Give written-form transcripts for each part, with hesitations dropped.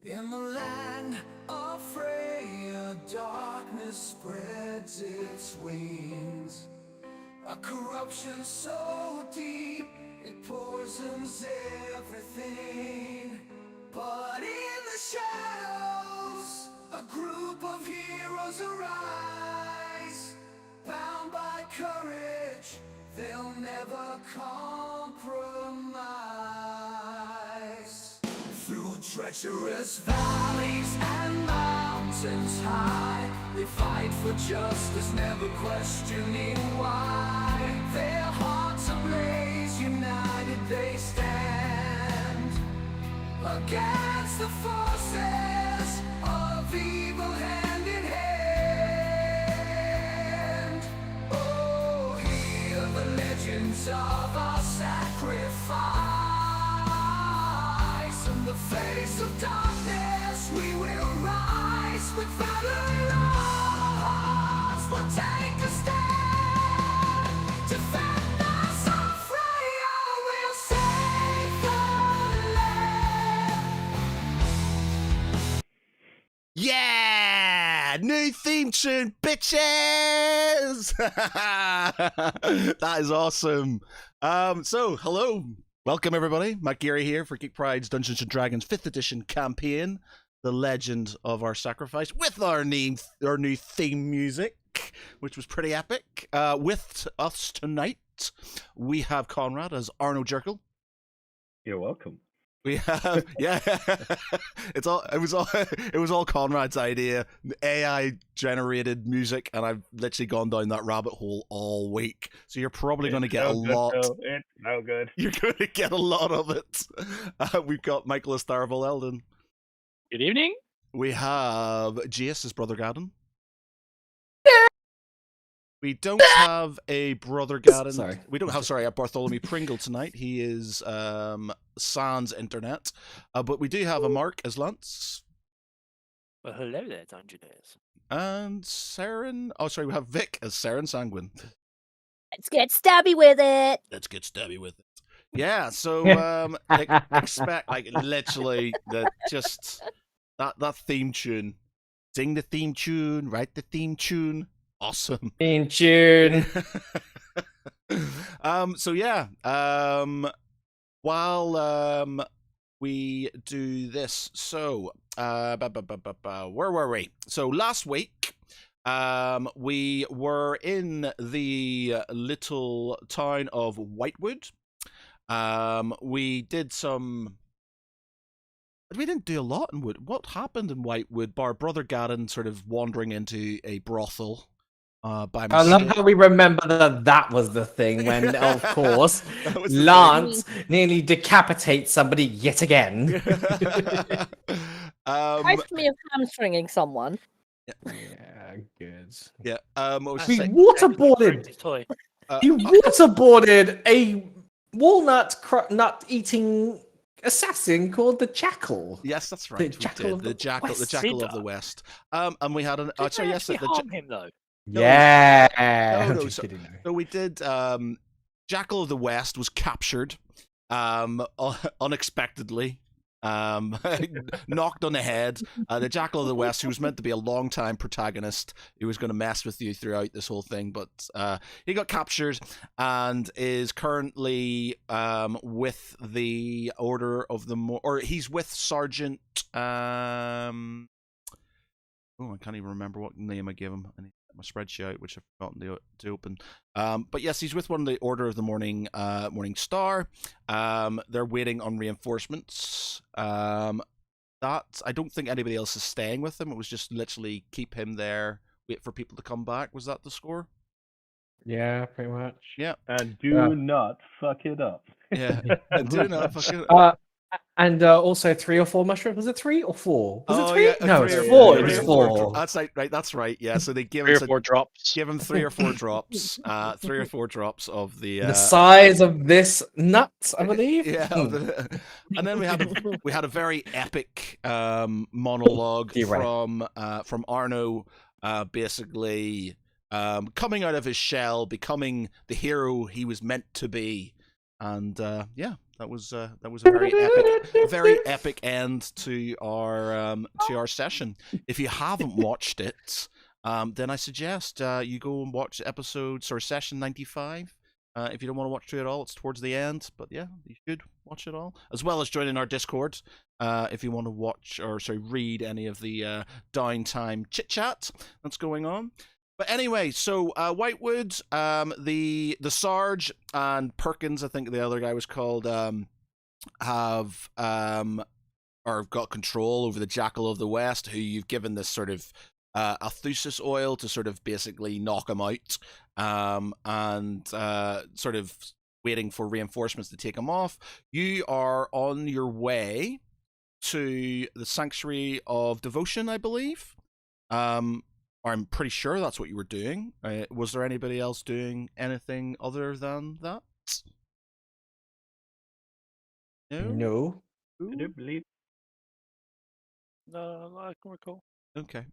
In the land of Freya, darkness spreads its wings. A corruption so deep, it poisons everything. But in the shadows, a group of heroes arise. Bound by courage, they'll never compromise. Through treacherous valleys and mountains high, they fight for justice, never questioning why. Their hearts ablaze, united they stand against the forces of evil hand in hand. Oh, hear the legends of our sacrifice. In the face of darkness, we will rise with valor in our hearts. We'll take a stand, defend us on Freya, we'll save the land. Yeah! New theme tune, bitches! That is awesome. So, hello. Welcome, everybody. Matt Geary here for Geek Pride's Dungeons & Dragons 5th edition campaign, The Legend of Our Sacrifice, with our new theme music, which was pretty epic. With us tonight, we have Conrad as Arno Jerkel. You're welcome. We have, yeah, it was all Conrad's idea, AI generated music, and I've literally gone down that rabbit hole all week. So you're probably going to get a lot. It's no good. You're going to get a lot of it. We've got Michael Estarvel Eldon. Good evening. We have Jace as Brother Gadden. We don't have a Brother Gadden. Sorry. We don't have, a Bartholomew Pringle tonight. He is sans internet. But we do have a Mark as Lance. Well, hello there, Dungeoneers. And Saren. Oh, sorry, we have Vic as Saren Sanguine. Let's get stabby with it. Let's get stabby with it. Yeah, so expect literally that theme tune. Sing the theme tune, write the theme tune. Awesome. Theme tune. So yeah, while we do this, so where were we? So last week, we were in the little town of Whitewood. We did some. We didn't do a lot in Wood. What happened in Whitewood? Bar Brother Gadden sort of wandering into a brothel. By I love how we remember that was the thing when, of course, Lance nearly decapitates somebody yet again. Reminds me of hamstringing someone. Yeah, good. Yeah. We waterboarded. Toy. You waterboarded a nut eating assassin called the Jackal. Yes, that's right. The Jackal of the Jackal of the West. And we had an. Did Sorry, they yes, actually harm him though? Yeah. No, I'm no, just kidding, no. So we did. Jackal of the West was captured, unexpectedly. Knocked on the head. The Jackal of the West, who was meant to be a long-time protagonist, who was going to mess with you throughout this whole thing, but he got captured and is currently with the Order of the or he's with Sergeant. Oh, I can't even remember what name I gave him. I need to get my spreadsheet out, which I've forgotten to open. But yes, he's with one of the Order of the Morning Star. They're waiting on reinforcements. I don't think anybody else is staying with him. It was just literally keep him there, wait for people to come back. Was that the score? Yeah, pretty much. Yeah. And do not fuck it up. Yeah. Do not fucking. And also 3 or 4 mushrooms. Was it 3 or 4? Was it 3? Yeah, No, 3 it's or 4. four. It was 4. That's right. That's right. Yeah. So they give 3 him or 4 drops. Give him 3 or 4 drops. 3 or 4 drops of the size of this nut, I believe. Yeah. And then we had a very epic monologue from Arno, basically coming out of his shell, becoming the hero he was meant to be. And yeah, that was a very epic end to our session. If you haven't watched it, then I suggest you go and watch session 95. If you don't want to watch through it all, it's towards the end. But yeah, you should watch it all, as well as joining our Discord if you want to watch or read any of the downtime chit chat that's going on. But anyway, so Whitewood, the Sarge and Perkins, I think the other guy was called, have got control over the Jackal of the West, who you've given this sort of Althusis oil to sort of basically knock him out, and sort of waiting for reinforcements to take him off. You are on your way to the Sanctuary of Devotion, I believe. I'm pretty sure that's what you were doing. Was there anybody else doing anything other than that? No. I don't believe. No, I can recall. Okay.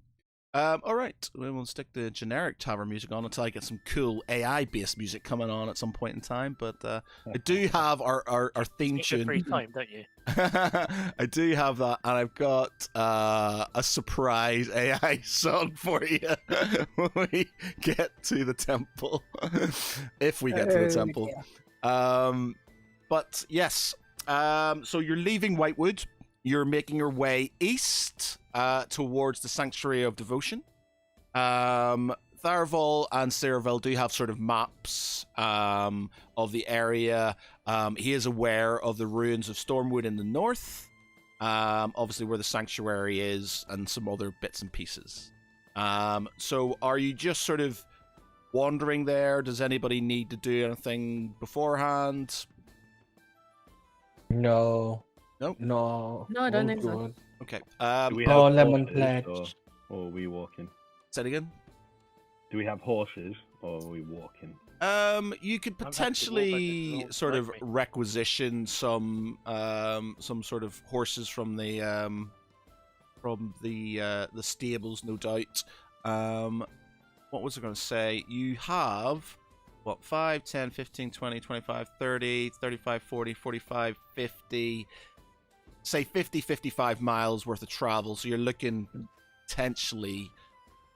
All right. We'll stick the generic tavern music on until I get some cool AI-based music coming on at some point in time. But I do have our theme tune. Free time, don't you? I do have that, and I've got a surprise AI song for you when we get to the temple, if we get to the temple. But yes, so you're leaving Whitewood. You're making your way east towards the Sanctuary of Devotion. Tharval and Ceravel do have sort of maps of the area. He is aware of the ruins of Stormwood in the north, obviously where the sanctuary is, and some other bits and pieces. So are you just sort of wandering there? Does anybody need to do anything beforehand? No. Nope. No. No, I don't think so. good. Okay. Do we Oh, have lemon horses, pledge. or are we walking? Say it again. Do we have horses, or are we walking? You could I'm happy to walk, I potentially just sort don't of like me. requisition some sort of horses from the stables, no doubt. What was I going to say? You have what, 5, 10, 15, 20, 25, 30, 35, 40, 45, 50, say 50, 55 miles worth of travel. So you're looking potentially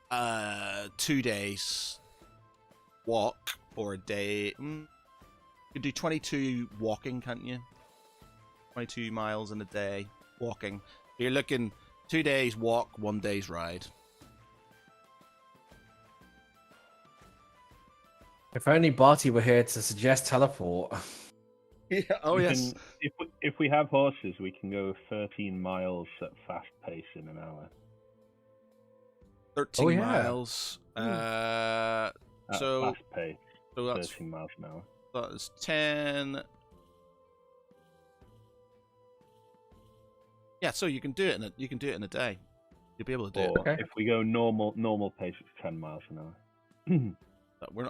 2 days walk, or a day. You could do 22 walking, can't you? 22 miles in a day walking. So you're looking 2 days walk, 1 day's ride. If only Barty were here to suggest teleport. Yeah. Oh We yes. can- if we have horses, we can go 13 miles at fast pace in an hour. 13 Oh, yeah. miles. At So fast pace, that's 13 miles an hour. that is 10. Yeah, so you can do it in a day. You'll be able to do Or Okay. if we go normal pace, it's 10 miles an hour. it.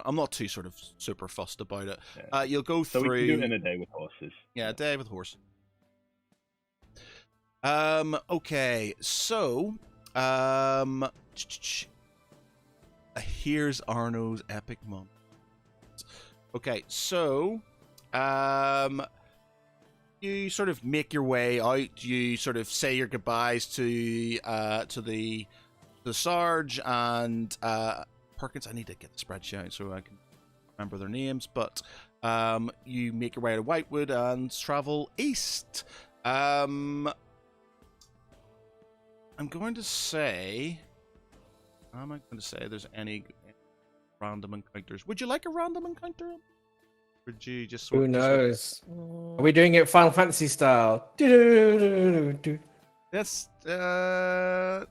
I'm not too sort of super fussed about it. Yeah. You'll go So through. we can do it in a day with horses. Yeah, a day with horse. Okay, so here's Arno's epic moment. Okay, so you sort of make your way out. You sort of say your goodbyes to the Sarge and Perkins. I need to get the spreadsheet out so I can remember their names, but you make your way to Whitewood and travel east. I'm going to say there's any random encounters. Would you like a random encounter? Would you just sort Who of knows? Are we doing it Final Fantasy style? Do-do-do-do-do-do. Let's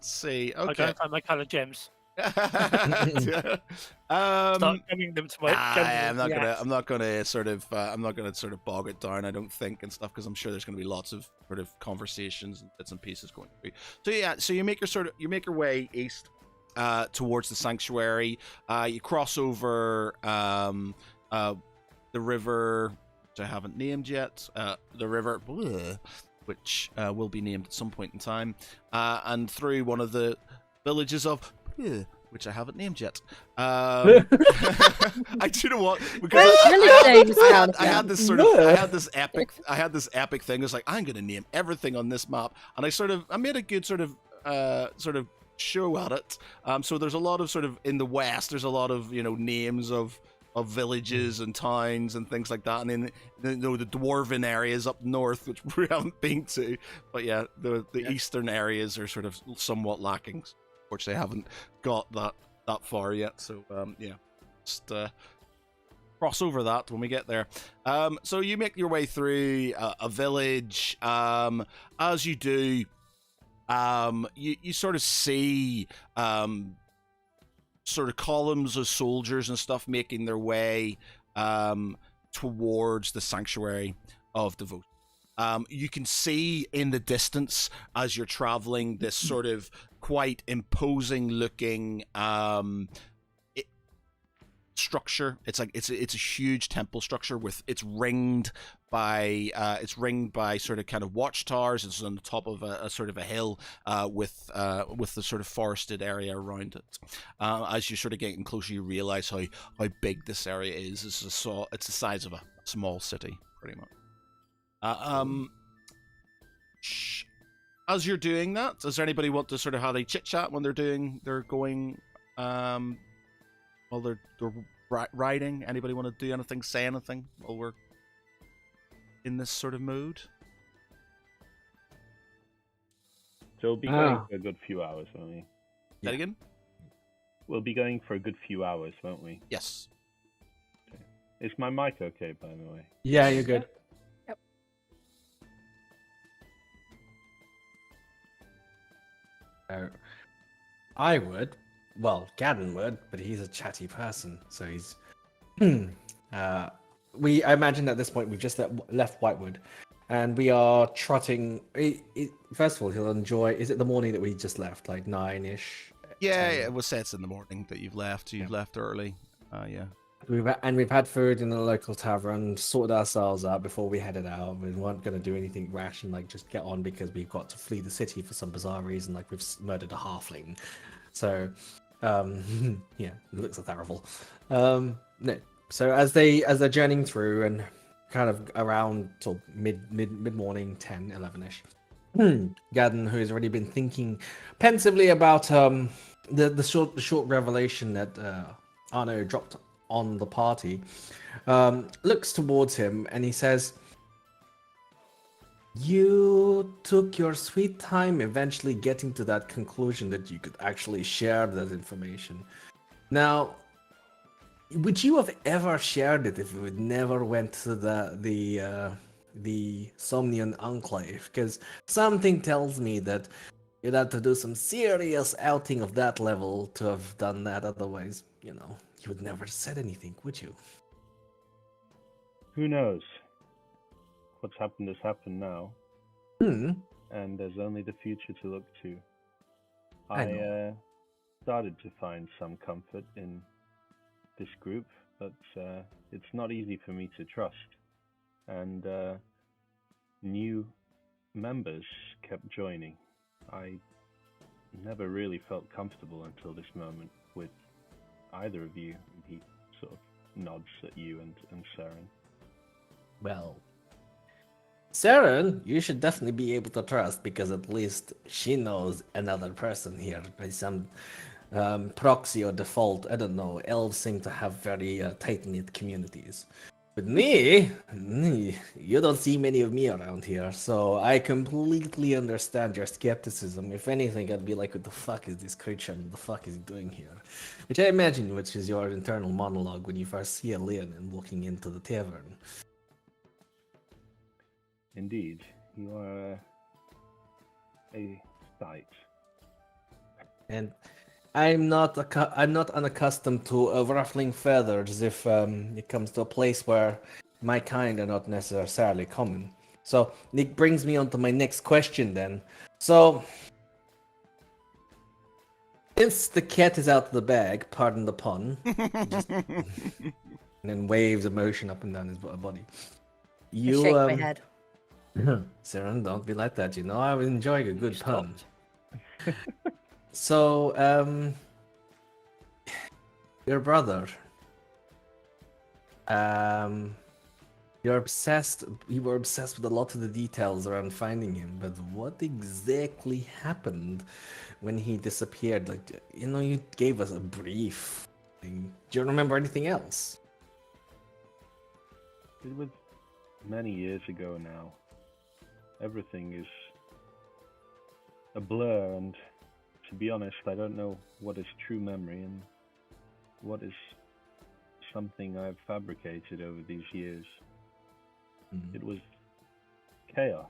see. I Okay. don't find my coloured gems. Start Start giving them to my I'm not Yes. gonna sort of bog it down. I don't think and stuff, because I'm sure there's gonna be lots of sort of conversations and bits and pieces going through. So yeah, so you make your way east towards the sanctuary. You cross over the river, which I haven't named yet. The river, which will be named at some point in time, and through one of the villages of which I haven't named yet. I do know what because I had this sort of I had this epic thing. It's like I'm gonna name everything on this map, and I made a good sort of show at it. So there's a lot of sort of in the west. There's a lot of names of villages and towns and things like that, and then the dwarven areas up north, which we haven't been to. But yeah, the eastern areas are sort of somewhat lacking, which they haven't got that far yet. So just cross over that when we get there. So you make your way through a village. As you do, you sort of see sort of columns of soldiers and stuff making their way towards the sanctuary of devotion. You can see in the distance as you're traveling this sort of quite imposing looking structure. It's like it's a huge temple structure with it's ringed by sort of kind of watchtowers. It's on the top of a sort of a hill with the sort of forested area around it. As you're sort of getting closer, you realize how big this area is. It's the size of a small city, pretty much. As you're doing that, does anybody want to sort of have a chit chat when they're going while they're riding? Anybody want to do anything, say anything while we're in this sort of mood? So we'll be going for a good few hours, won't we? That again? We'll be going for a good few hours, won't we? Yes. Okay. Is my mic okay, by the way? Yeah, you're good. Yep. I would. Well, Gadden would, but he's a chatty person, so he's. I imagine at this point we've just left Whitewood, and we are trotting. First of all, he'll enjoy. Is it the morning that we just left, like 9-ish? Yeah, it was said it's in the morning that you've left. You've left early. Yeah. We've had food in the local tavern, sorted ourselves out before we headed out. We weren't going to do anything rash and like just get on because we've got to flee the city for some bizarre reason, like we've murdered a halfling. So. Yeah, it looks terrible. No. So as they're journeying through and kind of around till mid morning, 10, 11ish, Gadden, who has already been thinking pensively about the short revelation that Arno dropped on the party, looks towards him and he says, "You took your sweet time eventually getting to that conclusion that you could actually share that information. Now, would you have ever shared it if we never went to the Somnian Enclave? Because something tells me that you'd have to do some serious outing of that level to have done that. Otherwise, you would never have said anything, would you?" Who knows? What's happened has happened now. And there's only the future to look to. I started to find some comfort in this group, but it's not easy for me to trust. And new members kept joining. I never really felt comfortable until this moment with either of you. He sort of nods at you and Saren. Well, Saren, you should definitely be able to trust because at least she knows another person here by some proxy or default. I don't know. Elves seem to have very tight-knit communities. With me, you don't see many of me around here, so I completely understand your skepticism. If anything, I'd be like, what the fuck is this creature? What the fuck is he doing here? Which I imagine, which is your internal monologue when you first see Elian and walking into the tavern. Indeed, you are a sight. And I'm not unaccustomed to ruffling feathers if it comes to a place where my kind are not necessarily common. So it brings me on to my next question then. So since the cat is out of the bag, pardon the pun, and then waves emotion up and down his body. I shake my head. Saren, don't be like that. I enjoy a good pun. So, Your brother. You're obsessed. You were obsessed with a lot of the details around finding him, but what exactly happened when he disappeared? Like, you gave us a brief thing. Do you remember anything else? It was many years ago now. Everything is a blur, and to be honest, I don't know what is true memory and what is something I've fabricated over these years. It was chaos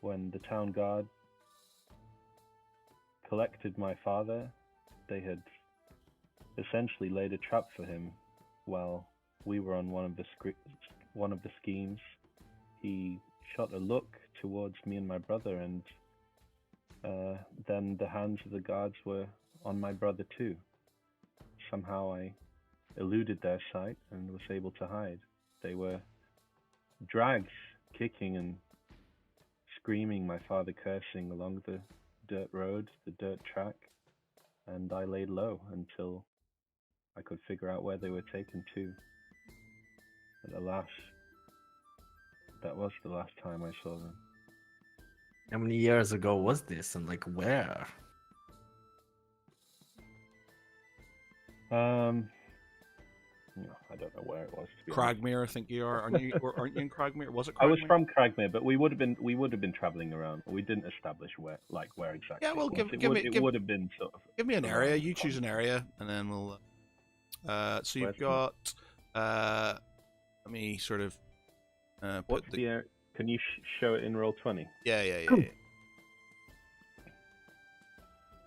when the town guard collected my father. They had essentially laid a trap for him while we were on one of the schemes. He shot a look towards me and my brother, and then the hands of the guards were on my brother too. Somehow I eluded their sight and was able to hide. They were drags, kicking and screaming, my father cursing along the dirt road, the dirt track, and I laid low until I could figure out where they were taken to. But alas, that was the last time I saw them. How many years ago was this, and like where? No, I don't know where it was. To be Cragmere, I think you are. Aren't you in Cragmere? Was it Cragmere? I was from Cragmere, but we would have been traveling around. We didn't establish where exactly. Yeah, well, it would have been sort of. Give me an area. You choose an area, and then we'll. So you've got. Let me sort of. What's the area? Can you show it in Roll20? Yeah.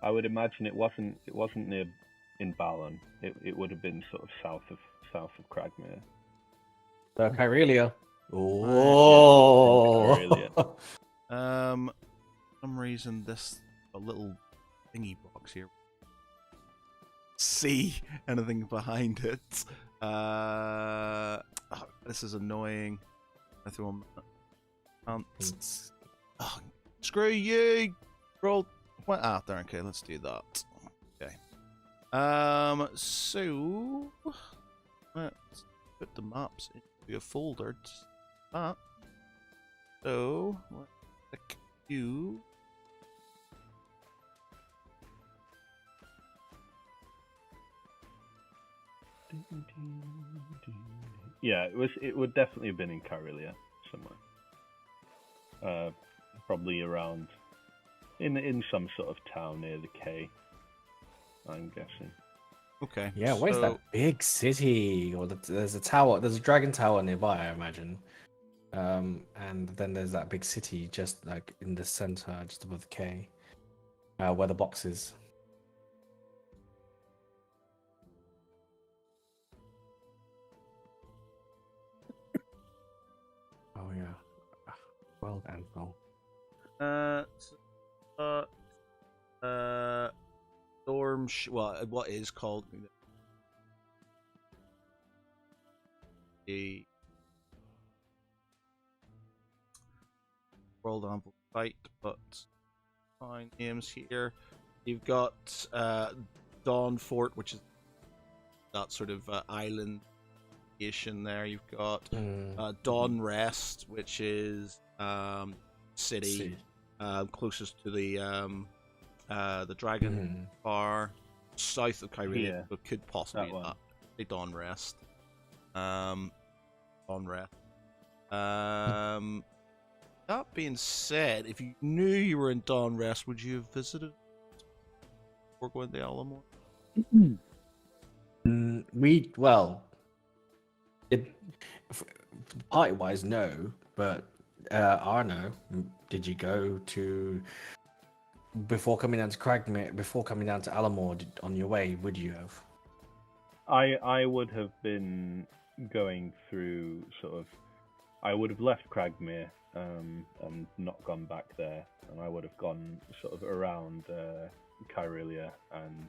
I would imagine it wasn't near in Balon. It would have been sort of south of Cragmere. Kyrelia. Oh. Kyrelia. For some reason this a little thingy box here. See anything behind it? This is annoying. I threw on. Screw you! Roll. There. Okay, let's do that. Okay. So let's put the maps into a folder. Map. So let's click you. Yeah, it would definitely have been in Kyrelia somewhere. Probably around in some sort of town near the K, I'm guessing. Okay. Yeah, where's that big city? Or there's a tower. There's a dragon tower nearby, I imagine. And then there's that big city just like in the center, just above the K, where the box is. Oh yeah. Well, Anvil. Storm. What is called the World Anvil Fight, but fine names here. You've got Dawn Fort, which is that sort of island nation there. You've got Dawn Rest, which is city closest to the Dragon Bar, south of Kyrelia, but could possibly be Dawn Rest. Dawn Rest. That being said, if you knew you were in Dawn Rest, would you have visited before going to Alamo? Party-wise, no. But Arno, did you go to before coming down to Cragmere, before coming down to Alamore on your way? Would you have? I would have been going through sort of. I would have left Cragmere and not gone back there, and I would have gone sort of around Kyrelia and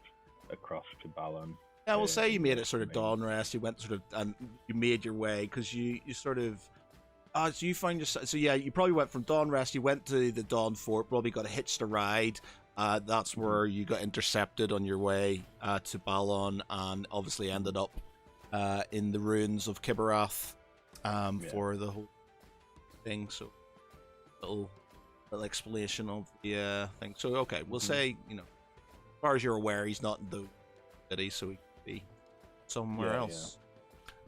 across to Balon. Yeah, we'll say you made it sort of Dawn Rest. You went sort of, and you made your way because you sort of. So you find yourself. So yeah, you probably went from Dawn Rest. You went to the Dawn Fort. Probably got a hitched a ride, That's where you got intercepted on your way to Balon, and obviously ended up in the ruins of Kibarath for the whole thing. So, little explanation of the thing. So, okay, we'll say, as far as you're aware, he's not in the city, so he could be somewhere else.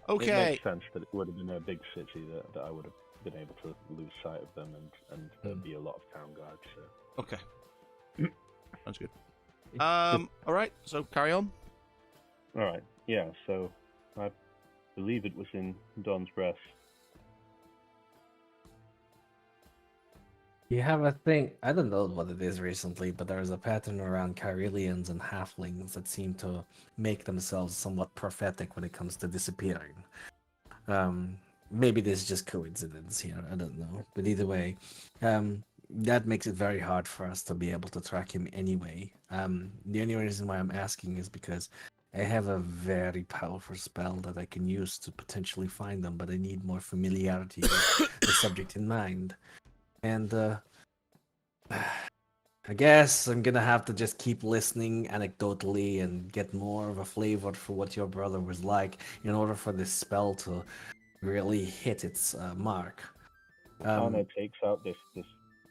Yeah. Okay. It makes sense that it would have been a big city that I would have been able to lose sight of them, and there'd be a lot of town guards. So. Okay. Sounds good. All right. So carry on. All right. Yeah. So I believe it was in Dawn's breast. You have a thing, I don't know what it is recently, but there's a pattern around Carillions and halflings that seem to make themselves somewhat prophetic when it comes to disappearing. Maybe this is just coincidence here, I don't know. But either way, that makes it very hard for us to be able to track him anyway. The only reason why I'm asking is because I have a very powerful spell that I can use to potentially find them, but I need more familiarity with the subject in mind. And I guess I'm gonna have to just keep listening anecdotally and get more of a flavor for what your brother was like in order for this spell to really hit its mark. Arno takes out this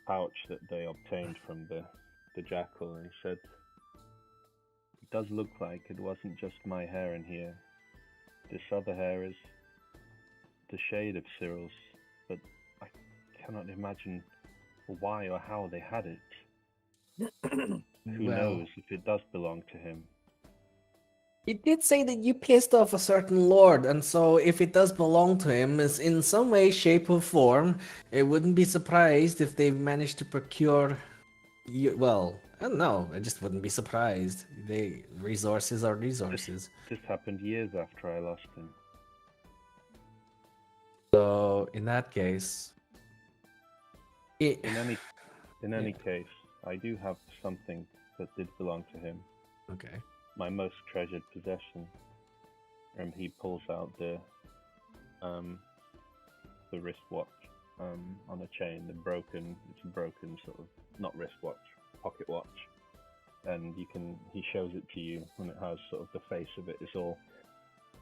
pouch that they obtained from the jackal, and he said, "It does look like it wasn't just my hair in here. This other hair is the shade of Cyril's, but I cannot imagine why or how they had it. Who knows if it does belong to him." It did say that you pissed off a certain lord, and so if it does belong to him is in some way, shape, or form, I wouldn't be surprised if they've managed to procure you. Well, I don't know. I just wouldn't be surprised. Resources are resources. This happened years after I lost him. So in that case, in any case, I do have something that did belong to him. Okay. My most treasured possession. And he pulls out the wristwatch on a chain, it's a broken sort of, not wristwatch, pocket watch. And he shows it to you, and it has sort of the face of it is all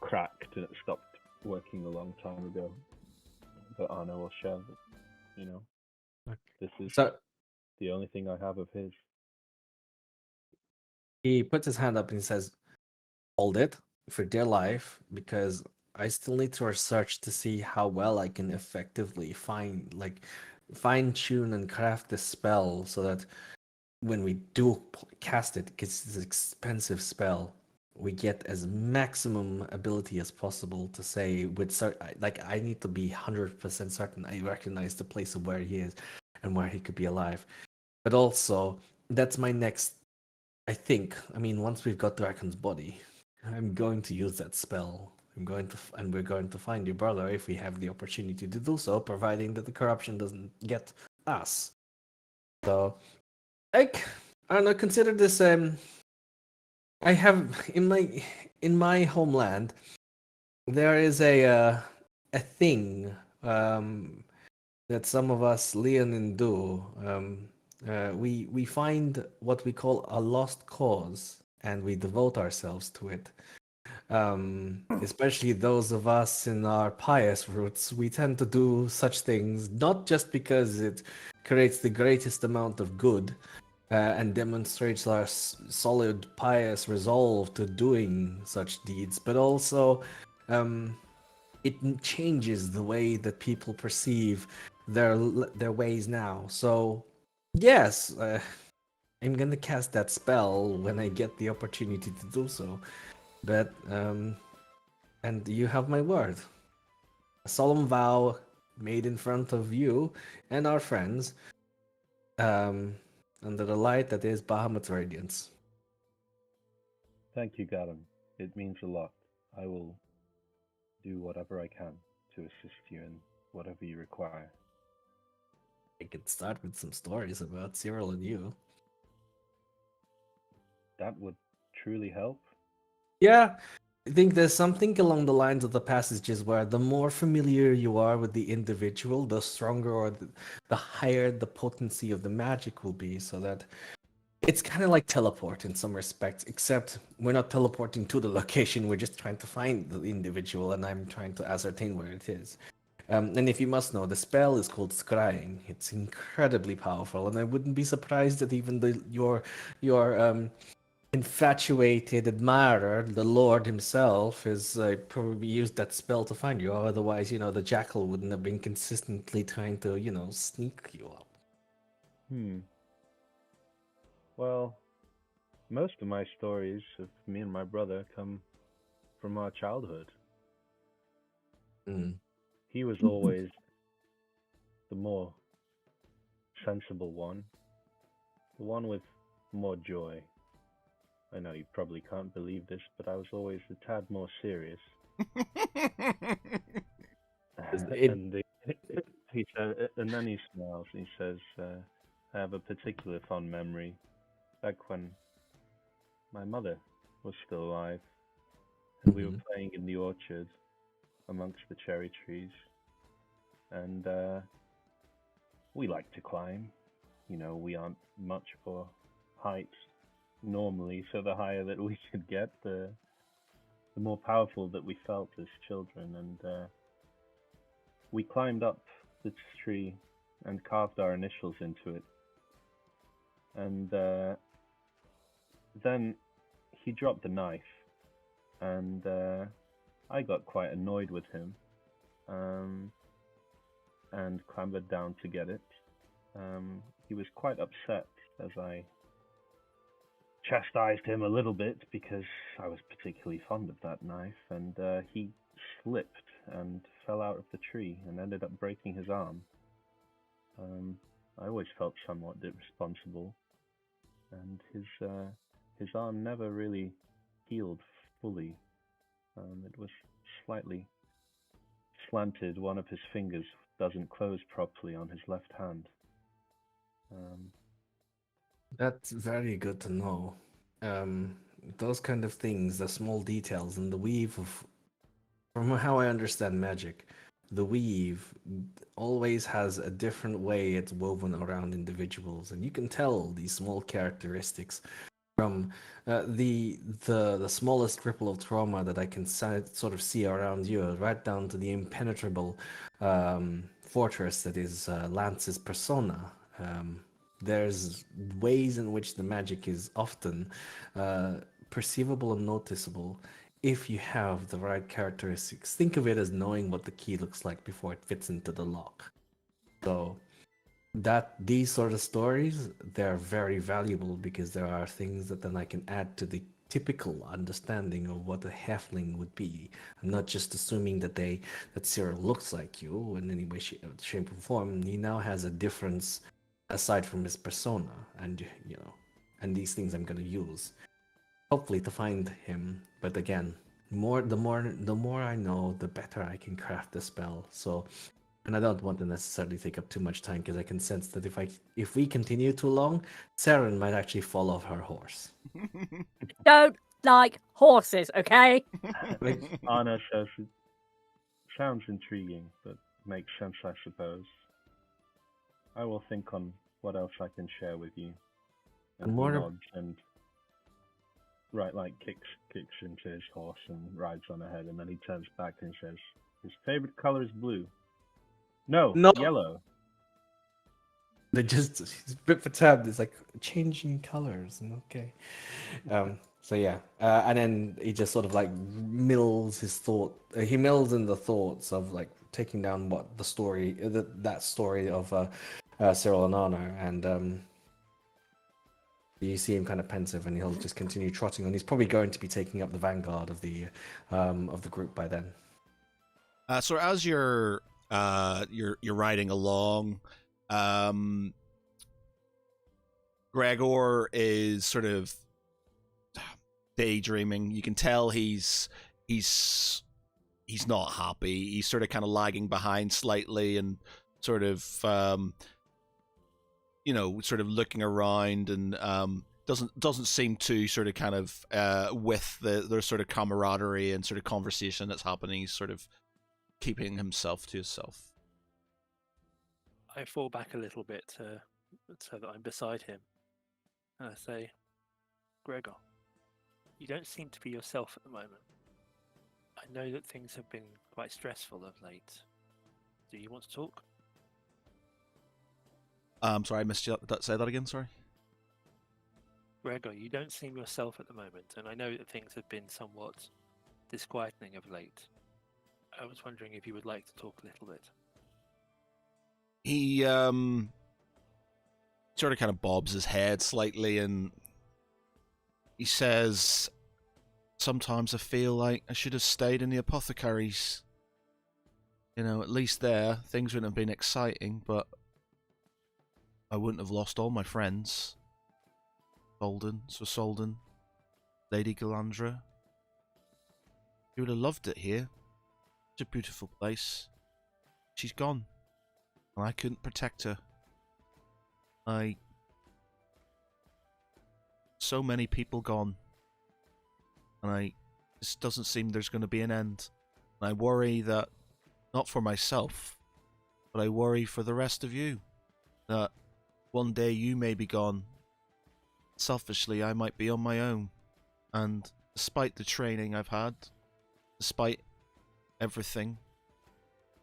cracked, and it stopped working a long time ago. But Arno will share that, this is the only thing I have of his. He puts his hand up and he says, "Hold it for dear life, because I still need to research to see how well I can effectively fine-tune and craft this spell so that when we do cast it, because it's an expensive spell, we get as maximum ability as possible to say I need to be 100% certain I recognize the place of where he is and where he could be alive. But also, that's my next, once we've got Draken's body, I'm going to use that spell. We're going to find your brother if we have the opportunity to do so, providing that the corruption doesn't get us. So, I don't know, consider this, I have, in my homeland, there is a thing, that some of us Leonin do. We find what we call a lost cause, and we devote ourselves to it. Especially those of us in our pious roots, we tend to do such things not just because it creates the greatest amount of good and demonstrates our solid pious resolve to doing such deeds, but also it changes the way that people perceive their ways now. So yes, I'm gonna cast that spell when I get the opportunity to do so. But and you have my word. A solemn vow made in front of you and our friends, under the light that is Bahamut's radiance. Thank you, Gavin. It means a lot. I will do whatever I can to assist you in whatever you require. I could start with some stories about Cyril and you. That would truly help. Yeah, I think there's something along the lines of the passages where the more familiar you are with the individual, the stronger or the higher the potency of the magic will be, so that It's kind of like teleport in some respects, except we're not teleporting to the location. We're just trying to find the individual, and I'm trying to ascertain where it is. And if you must know, the spell is called Scrying. It's incredibly powerful, and I wouldn't be surprised that even your infatuated admirer, the Lord himself, has probably used that spell to find you. Otherwise, the Jackal wouldn't have been consistently trying to, sneak you up. Well, most of my stories of me and my brother come from our childhood. He was always the more sensible one, the one with more joy. I know you probably can't believe this, but I was always a tad more serious. And he said, and then he smiles. And he says, "I have a particular fond memory back when my mother was still alive, and we were playing in the orchard amongst the cherry trees, and we like to climb. We aren't much for heights normally, so the higher that we could get, the more powerful that we felt as children. And we climbed up this tree and carved our initials into it. And then he dropped the knife, and I got quite annoyed with him, and clambered down to get it. He was quite upset as I chastised him a little bit because I was particularly fond of that knife, and he slipped and fell out of the tree and ended up breaking his arm. I always felt somewhat responsible, and his arm never really healed fully. It was slightly slanted. One of his fingers doesn't close properly on his left hand. That's very good to know. Those kind of things, the small details, and the weave of, from how I understand magic, the weave always has a different way it's woven around individuals, and you can tell these small characteristics from the smallest ripple of trauma that I can sort of see around you, right down to the impenetrable fortress that is Lance's persona. There's ways in which the magic is often perceivable and noticeable if you have the right characteristics. Think of it as knowing what the key looks like before it fits into the lock. So these sort of stories, they're very valuable because there are things that then I can add to the typical understanding of what a halfling would be. I'm not just assuming that Cyril looks like you in any way, shape, or form. He now has a difference aside from his persona, and and these things I'm going to use hopefully to find him. But again, the more I know, the better I can craft the spell. So, and I don't want to necessarily take up too much time because I can sense that if we continue too long, Saren might actually fall off her horse. Don't like horses, okay? Anna says it sounds intriguing, but makes sense, I suppose. I will think on what else I can share with you. And he nods and kicks into his horse and rides on ahead, and then he turns back and says, "His favorite color is blue." No, yellow. They just bit for tab. It's like changing colors, and okay. So yeah, and then he just sort of like mills his thought. He mills in the thoughts of like taking down what the story, that story of Cyril and Anna, and you see him kind of pensive, and he'll just continue trotting on. He's probably going to be taking up the vanguard of the group by then. So as you're riding along, Gregor is sort of daydreaming. You can tell he's not happy. He's sort of kind of lagging behind slightly, and sort of sort of looking around, and doesn't seem to sort of kind of with their sort of camaraderie and sort of conversation that's happening. He's sort of keeping himself to himself. I fall back a little bit so that I'm beside him, And I say, Gregor, you don't seem to be yourself at the moment. I know that things have been quite stressful of late. Do you want to talk? Sorry, I missed you. Say that again, sorry. Gregor, you don't seem yourself at the moment, and I know that things have been somewhat disquieting of late. I was wondering if you would like to talk a little bit. He sort of kind of bobs his head slightly, and he says, sometimes I feel like I should have stayed in the apothecaries. You know, at least there, things wouldn't have been exciting, but I wouldn't have lost all my friends. Sir Solden, Lady Galandra. You would have loved it here. It's a beautiful place. She's gone, and I couldn't protect her. So many people gone, and this doesn't seem there's going to be an end. And I worry that, not for myself, but I worry for the rest of you, that one day you may be gone. Selfishly, I might be on my own, and despite the training I've had, despite everything,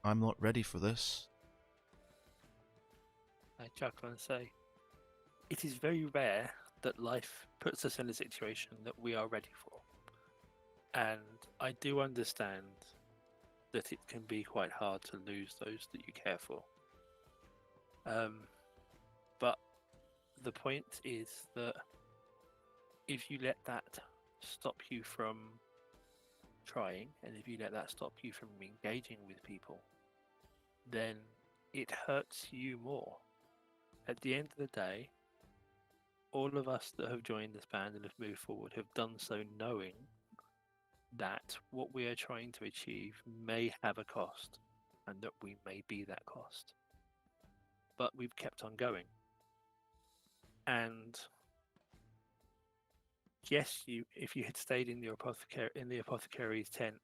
I'm not ready for this. I chuckle and say, it is very rare that life puts us in a situation that we are ready for. And I do understand that it can be quite hard to lose those that you care for. But the point is that if you let that stop you from trying, and if you let that stop you from engaging with people, then it hurts you more. At the end of the day, all of us that have joined this band and have moved forward have done so knowing that what we are trying to achieve may have a cost, and that we may be that cost. But we've kept on going. And yes, if you had stayed in the apothecary's tent,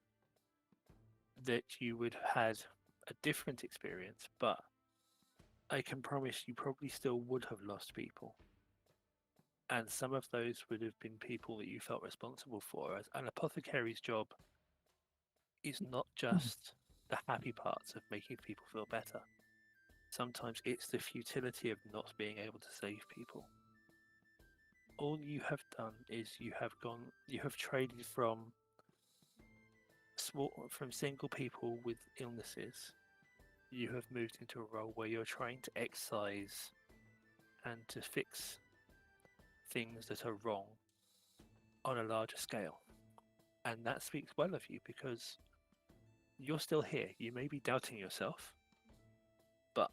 that you would have had a different experience, but I can promise you probably still would have lost people. And some of those would have been people that you felt responsible for. As an apothecary's job is not just the happy parts of making people feel better. Sometimes it's the futility of not being able to save people. All you have done is you have traded from single people with illnesses. You have moved into a role where you're trying to excise and to fix things that are wrong on a larger scale. And that speaks well of you, because you're still here. You may be doubting yourself, but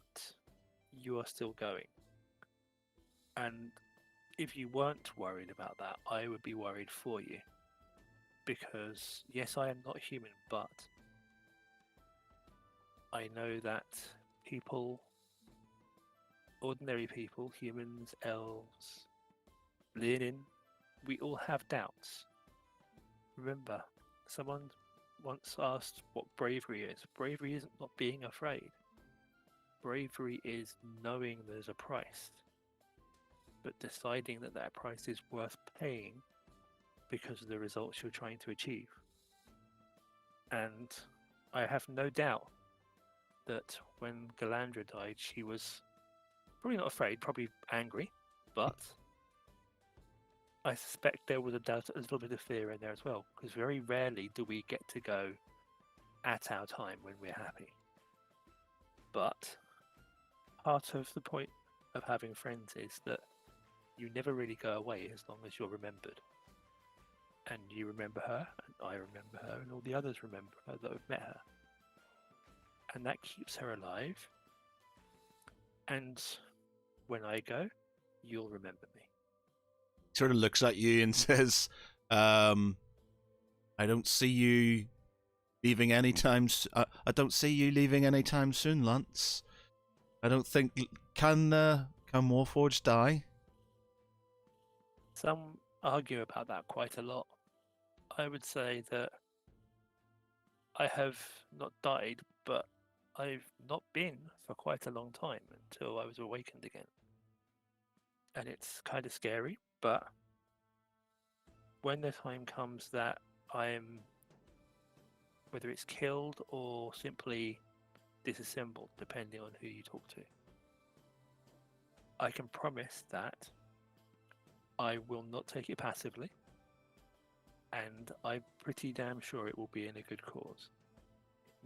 you are still going. And if you weren't worried about that, I would be worried for you. Because yes, I am not human, but I know that people, ordinary people, humans, elves, Lenin, we all have doubts. Remember, someone once asked what bravery is. Bravery isn't not being afraid. Bravery is knowing there's a price, but deciding that that price is worth paying because of the results you're trying to achieve. And I have no doubt that when Galandra died, she was probably not afraid, probably angry, but I suspect there was a little bit of fear in there as well, because very rarely do we get to go at our time when we're happy. But part of the point of having friends is that you never really go away as long as you're remembered. And you remember her, and I remember her, and all the others remember her that have met her. And that keeps her alive. And when I go, you'll remember me. Sort of looks at you and says, I don't see you leaving anytime. I don't see you leaving anytime soon, Lance. I don't think. Can Warforged die? Some argue about that quite a lot. I would say that I have not died, but I've not been for quite a long time until I was awakened again. And it's kind of scary, But when the time comes that I'm, whether it's killed or simply disassembled, depending on who you talk to, I can promise that I will not take it passively, and I'm pretty damn sure it will be in a good cause.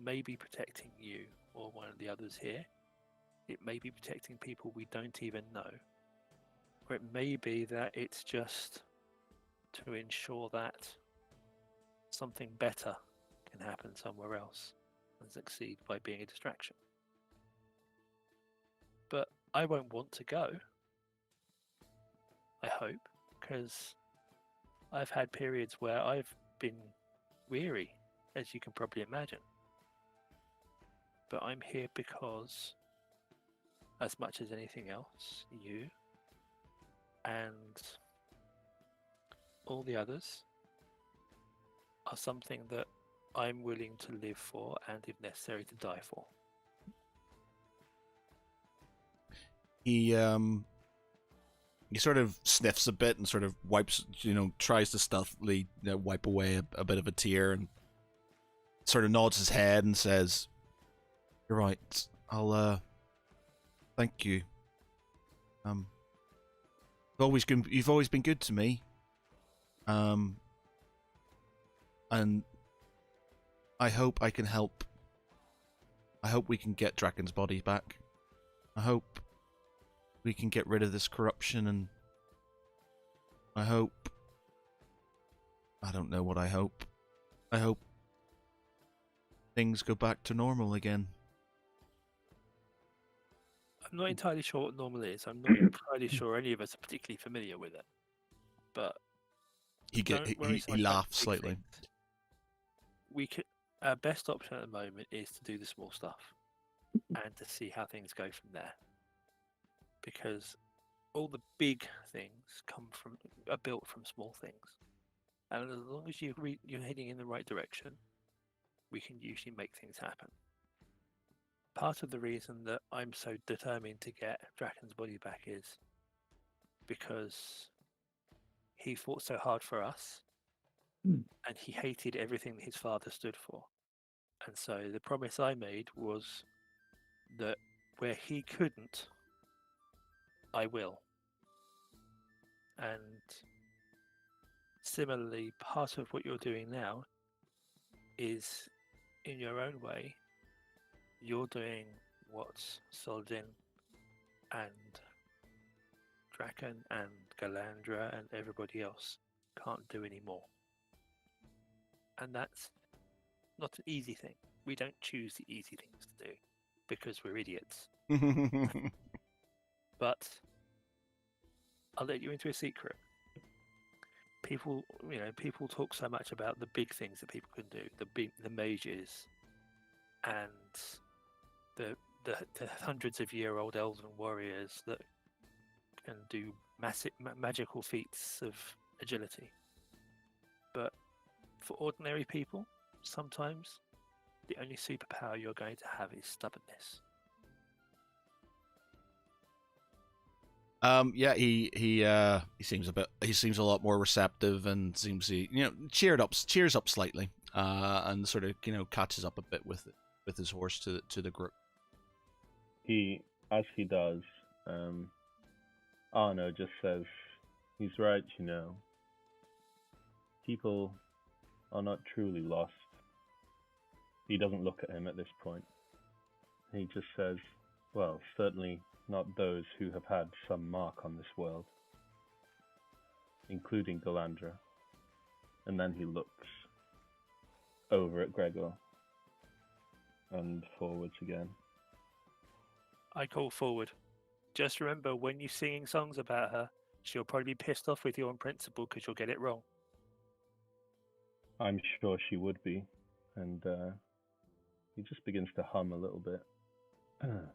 Maybe protecting you or one of the others here. It may be protecting people we don't even know. Or it may be that it's just to ensure that something better can happen somewhere else and succeed by being a distraction. But I won't want to go, I hope, because I've had periods where I've been weary, as you can probably imagine. But I'm here because, as much as anything else, you and all the others are something that I'm willing to live for and, if necessary, to die for. He sort of sniffs a bit and sort of wipes, tries to stealthily wipe away a bit of a tear and sort of nods his head and says, "You're right. I'll thank you. You've always been good to me. And I hope I can help. I hope we can get Draken's body back. I hope we can get rid of this corruption, and I hope... I don't know what I hope. I hope things go back to normal again." I'm not entirely sure what normal is. I'm not entirely sure any of us are particularly familiar with it. But He laughs slightly. Our best option at the moment is to do the small stuff and to see how things go from there. Because all the big things are built from small things, and as long as you're heading in the right direction, we can usually make things happen. Part of the reason that I'm so determined to get Draken's body back is because he fought so hard for us, and he hated everything that his father stood for. And so the promise I made was that where he couldn't, I will. And similarly, part of what you're doing now is, in your own way, you're doing what Soldin and Draken and Galandra and everybody else can't do anymore. And that's not an easy thing. We don't choose the easy things to do because we're idiots. But I'll let you into a secret. People talk so much about the big things that people can do, the mages, and the hundreds of year old elven warriors that can do massive magical feats of agility. But for ordinary people, sometimes the only superpower you're going to have is stubbornness. Yeah, he seems a lot more receptive and seems cheers up slightly, and sort of catches up a bit with his horse to the group. As he does, Arno just says, "He's right, People are not truly lost." He doesn't look at him at this point. He just says, "Well, certainly not those who have had some mark on this world, including Galandra." And then he looks over at Gregor and forwards again. I call forward. Just remember, when you're singing songs about her, she'll probably be pissed off with you on principle because you'll get it wrong. I'm sure she would be. And he just begins to hum a little bit. And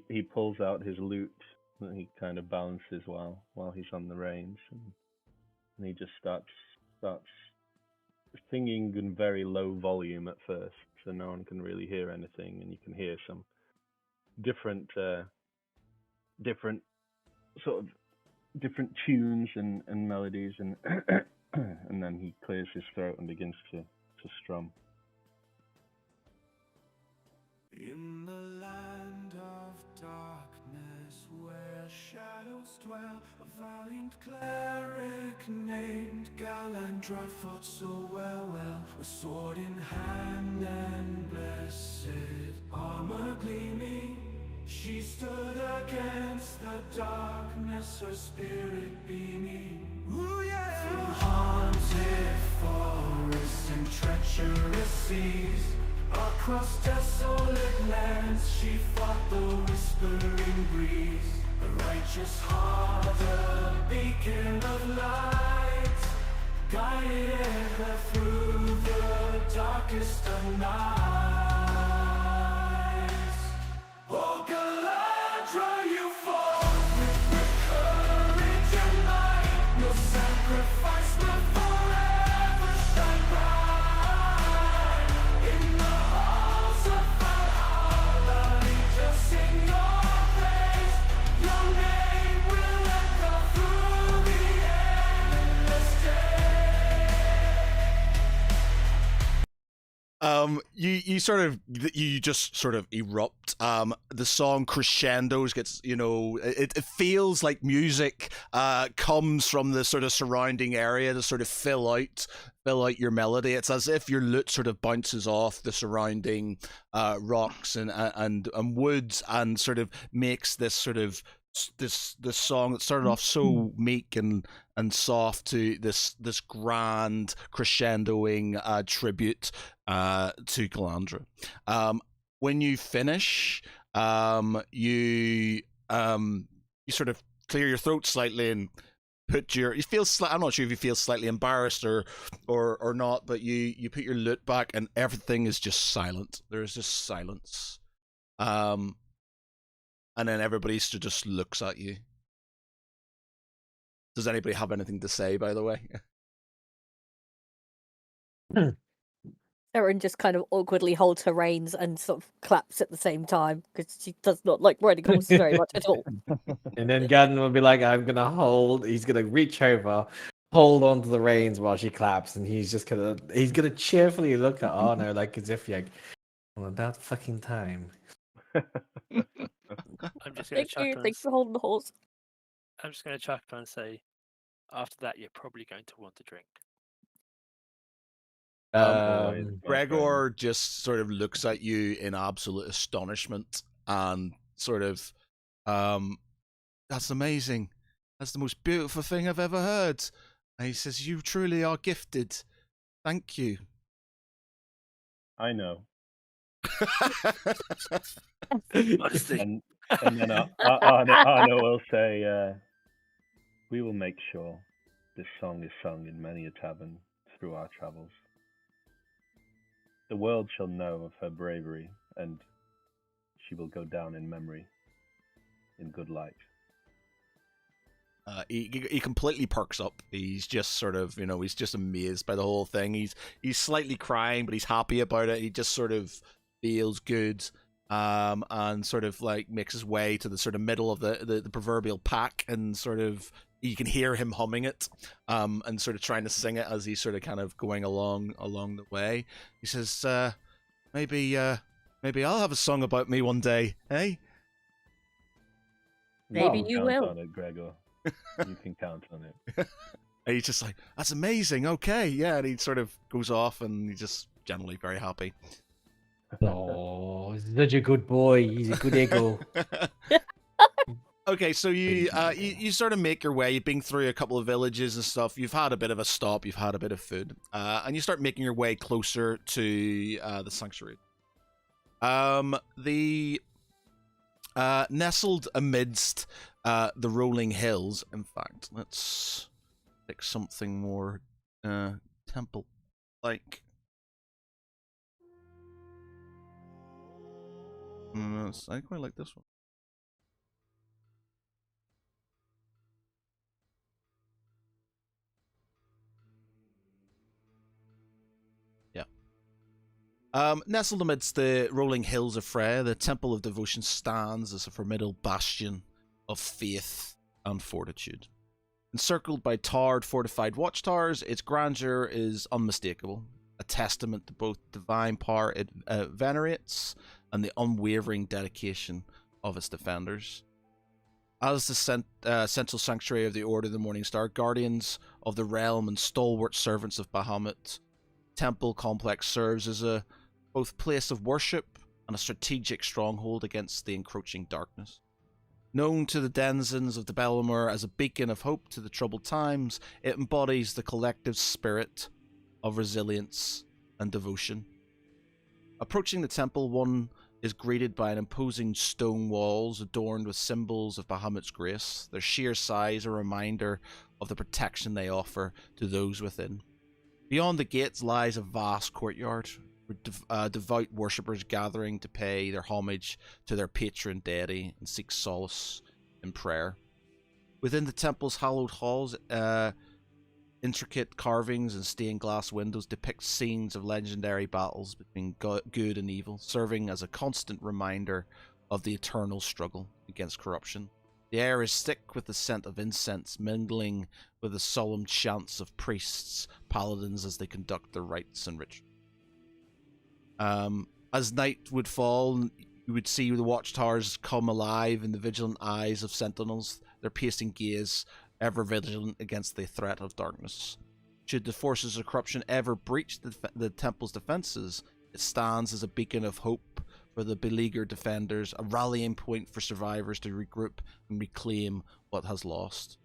he pulls out his lute that he kind of balances while he's on the reins, and he just starts singing in very low volume at first, so no one can really hear anything, and you can hear some different different sort of different tunes and melodies, and and then he clears his throat and begins to strum. In the land of darkness where shadows dwell, a valiant cleric named Galandra fought so well, with sword in hand and blessed armor gleaming. She stood against the darkness, her spirit beaming. Ooh, yeah. Through haunted forests and treacherous seas, across desolate lands, she fought the whispering breeze. A righteous heart, a beacon of light, guided her through the darkest of nights. Oh, Galadra, you fought with courage and might. No sacrifice will forever shine bright. In the halls of Valhalla, just in your praise, your name will echo through the endless day. You just sort of erupt. The song crescendos, gets, it feels like music comes from the sort of surrounding area to sort of fill out your melody. It's as if your lute sort of bounces off the surrounding rocks and woods, and sort of makes this sort of this song that started off so meek and soft to this grand crescendoing tribute to Galandra. When you finish, you sort of clear your throat slightly and I'm not sure if you feel slightly embarrassed or not, but you put your lute back and everything is just silent. There's just silence. And then everybody just looks at you. Does anybody have anything to say, by the way? Erin just kind of awkwardly holds her reins and sort of claps at the same time because she does not like riding horses very much at all. And then Garden will be like, he's gonna reach over, hold onto the reins while she claps, and he's gonna cheerfully look at Arno like as if well, about fucking time. I'm just going to chuckle. Thanks for holding the horse. I'm just going to chuckle and say, after that, you're probably going to want a drink. Gregor just sort of looks at you in absolute astonishment and sort of, that's amazing. That's the most beautiful thing I've ever heard. And he says, you truly are gifted. Thank you. I know. Honestly. And then Arno will say, we will make sure this song is sung in many a tavern through our travels. The world shall know of her bravery, and she will go down in memory in good light. He completely perks up. He's just sort of, he's just amazed by the whole thing. He's slightly crying, but he's happy about it. He just sort of feels good, and sort of like makes his way to the sort of middle of the proverbial pack, and sort of you can hear him humming it, and sort of trying to sing it as he's sort of kind of going along the way. He says, maybe I'll have a song about me one day, hey? Maybe you will. Count on it, Gregor. You can count on it. And he's just like, that's amazing, okay, yeah, and he sort of goes off, and he's just generally very happy. Oh, he's such a good boy. He's a good ego. Okay, so you sort of make your way. You've been through a couple of villages and stuff. You've had a bit of a stop. You've had a bit of food, and you start making your way closer to the sanctuary. The nestled amidst the rolling hills. In fact, let's pick something more temple-like. I quite like this one. Nestled amidst the rolling hills of Freya, the Temple of Devotion stands as a formidable bastion of faith and fortitude. Encircled by tarred, fortified watchtowers, its grandeur is unmistakable, a testament to both divine power it venerates and the unwavering dedication of its defenders. As the central sanctuary of the Order of the Morning Star, guardians of the realm and stalwart servants of Bahamut, temple complex serves as a both place of worship and a strategic stronghold against the encroaching darkness. Known to the denizens of the Bellamore as a beacon of hope to the troubled times, it embodies the collective spirit of resilience and devotion. Approaching the temple, one is greeted by an imposing stone walls adorned with symbols of Bahamut's grace, their sheer size a reminder of the protection they offer to those within. Beyond the gates lies a vast courtyard, with devout worshippers gathering to pay their homage to their patron deity and seek solace in prayer. Within the temple's hallowed halls, intricate carvings and stained glass windows depict scenes of legendary battles between good and evil, serving as a constant reminder of the eternal struggle against corruption. The air is thick with the scent of incense, mingling with the solemn chants of priests, paladins as they conduct their rites and rituals. As night would fall, you would see the watchtowers come alive in the vigilant eyes of sentinels, their piercing gaze ever vigilant against the threat of darkness. Should the forces of corruption ever breach the temple's defenses, it stands as a beacon of hope for the beleaguered defenders, a rallying point for survivors to regroup and reclaim what has lost.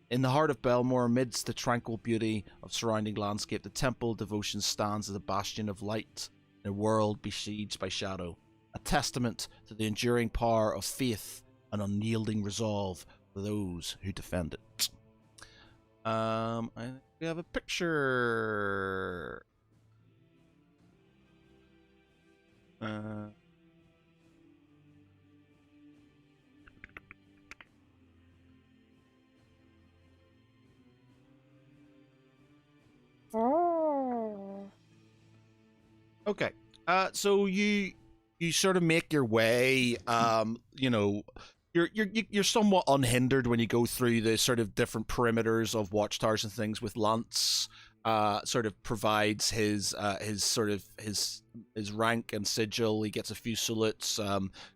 In the heart of Belmore, amidst the tranquil beauty of surrounding landscape, the temple devotion stands as a bastion of light in a world besieged by shadow, a testament to the enduring power of faith and unyielding resolve for those who defend it. I think we have a picture. Okay. So you sort of make your way. You know, you're somewhat unhindered when you go through the sort of different perimeters of watchtowers and things. With Lance, sort of provides his rank and sigil. He gets a few salutes,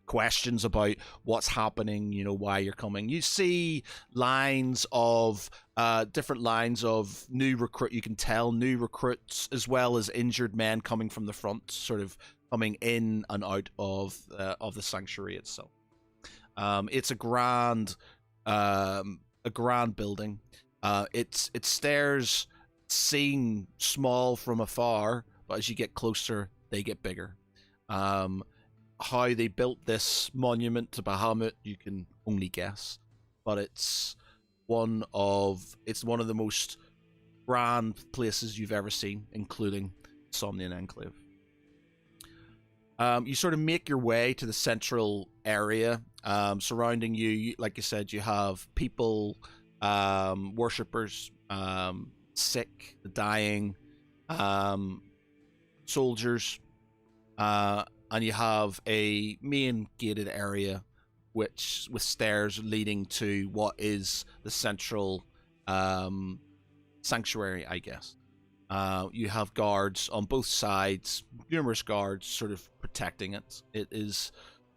questions about what's happening. You know, why you're coming. You see lines of different lines of new recruit. You can tell new recruits as well as injured men coming from the front, sort of coming in and out of the sanctuary itself. It's a grand building. Its stairs seem small from afar, but as you get closer, they get bigger. How they built this monument to Bahamut, you can only guess, but it's one of the most grand places you've ever seen, including Somnian Enclave. You sort of make your way to the central area. Surrounding you, like you said, you have people, worshippers, sick, the dying, soldiers, and you have a main gated area with stairs leading to what is the central sanctuary, I guess. You have guards on both sides, numerous guards sort of protecting it. It is,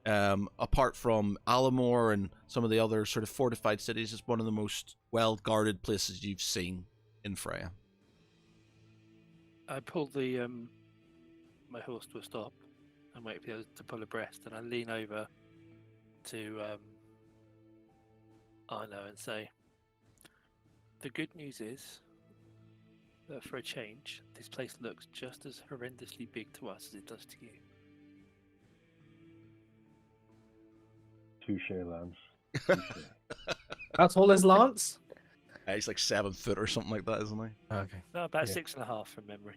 apart from Alamore and some of the other sort of fortified cities, it's one of the most well-guarded places you've seen in Freya. I pull the my horse to a stop and wait for the others to pull abreast, and I lean over to Arno and say, "The good news is that for a change, this place looks just as horrendously big to us as it does to you." Touche, Lance. Touche. How tall is Lance? He's like 7 foot or something like that, isn't he? Okay. No, about Yeah. 6.5 from memory.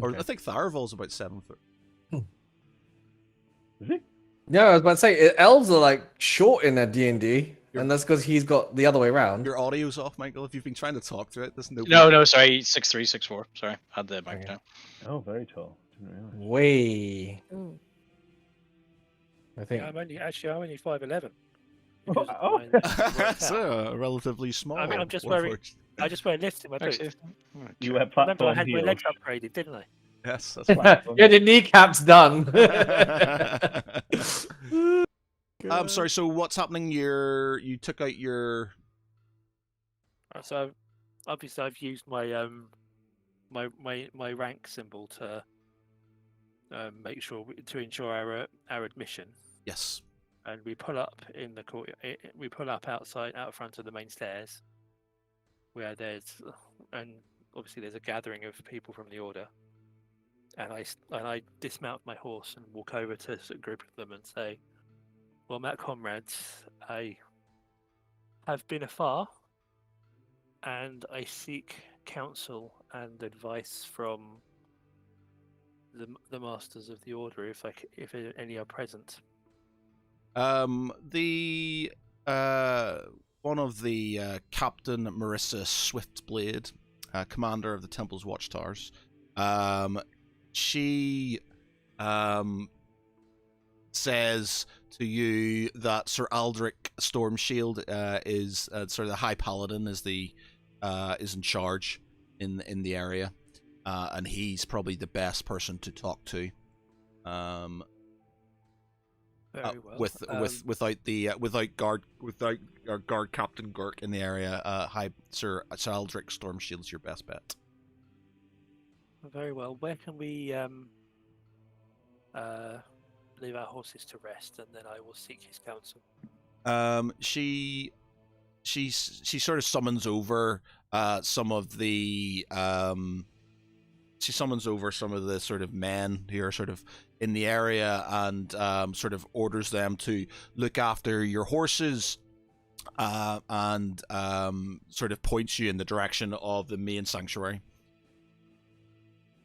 Or Okay. I think Tharavol's about 7 foot. Is he? Yeah, I was about to say elves are like short in their D&D, and that's because he's got the other way around. Your audio's off, Michael. If you've been trying to talk to it, there's no. No, sorry, 6'3", 6'4". Sorry, had the mic Okay. down. Oh, very tall. Didn't realize. Way. Mm. I think. Yeah, I'm only 5'11". because of Oh. mine, it worked That's out. a relatively small. I mean, I'm just wearing. Warforged. I just wear lifts in my boots. Actually, You wear Remember, I platform had my heels. legs upgraded, didn't I? Yes, that's Yeah, fine. the kneecaps done. I'm sorry. So what's happening? You took out your. So obviously, I've used my my rank symbol to make sure to ensure our admission, Yes. and we pull up in the court. We pull up out front of the main stairs, where and obviously there's a gathering of people from the order. And I dismount my horse and walk over to a group of them and say, "Well, my comrades, I have been afar, and I seek counsel and advice from the masters of the order, if any are present." The one of the Captain Marissa Swiftblade, commander of the Temple's Watchtowers, she says to you that Sir Aldrich Stormshield is sort of the High Paladin, is in charge in the area, and he's probably the best person to talk to. Very well. Without our guard Captain Gurk in the area, Sir Aldrich Stormshield's your best bet. Very well. Where can we leave our horses to rest, and then I will seek his counsel. She sort of summons over some of the sort of men who are sort of in the area, and sort of orders them to look after your horses, and sort of points you in the direction of the main sanctuary.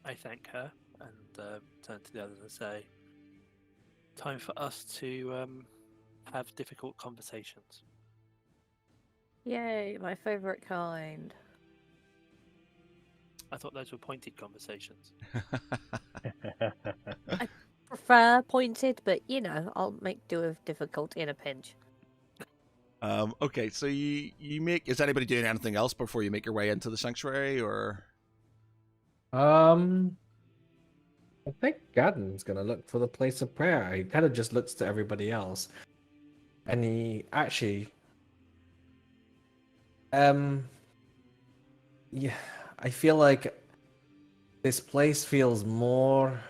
I thank her and turn to the others and say, "Time for us to have difficult conversations." Yay, my favourite kind. I thought those were pointed conversations. Prefer pointed, but you know, I'll make do with difficult in a pinch. Okay, so you make. Is anybody doing anything else before you make your way into the sanctuary, or? I think Gadden's gonna look for the place of prayer. He kind of just looks to everybody else, and he actually, yeah, I feel like this place feels more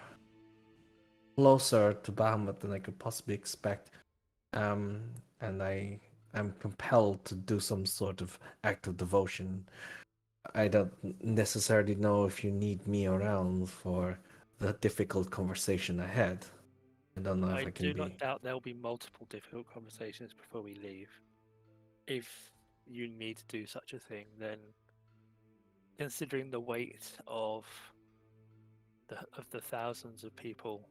closer to Bahamut than I could possibly expect, and I am compelled to do some sort of act of devotion. I don't necessarily know if you need me around for the difficult conversation ahead. I don't know if I can do be. not doubt there will be multiple difficult conversations before we leave. If you need to do such a thing, then considering the weight of the thousands of people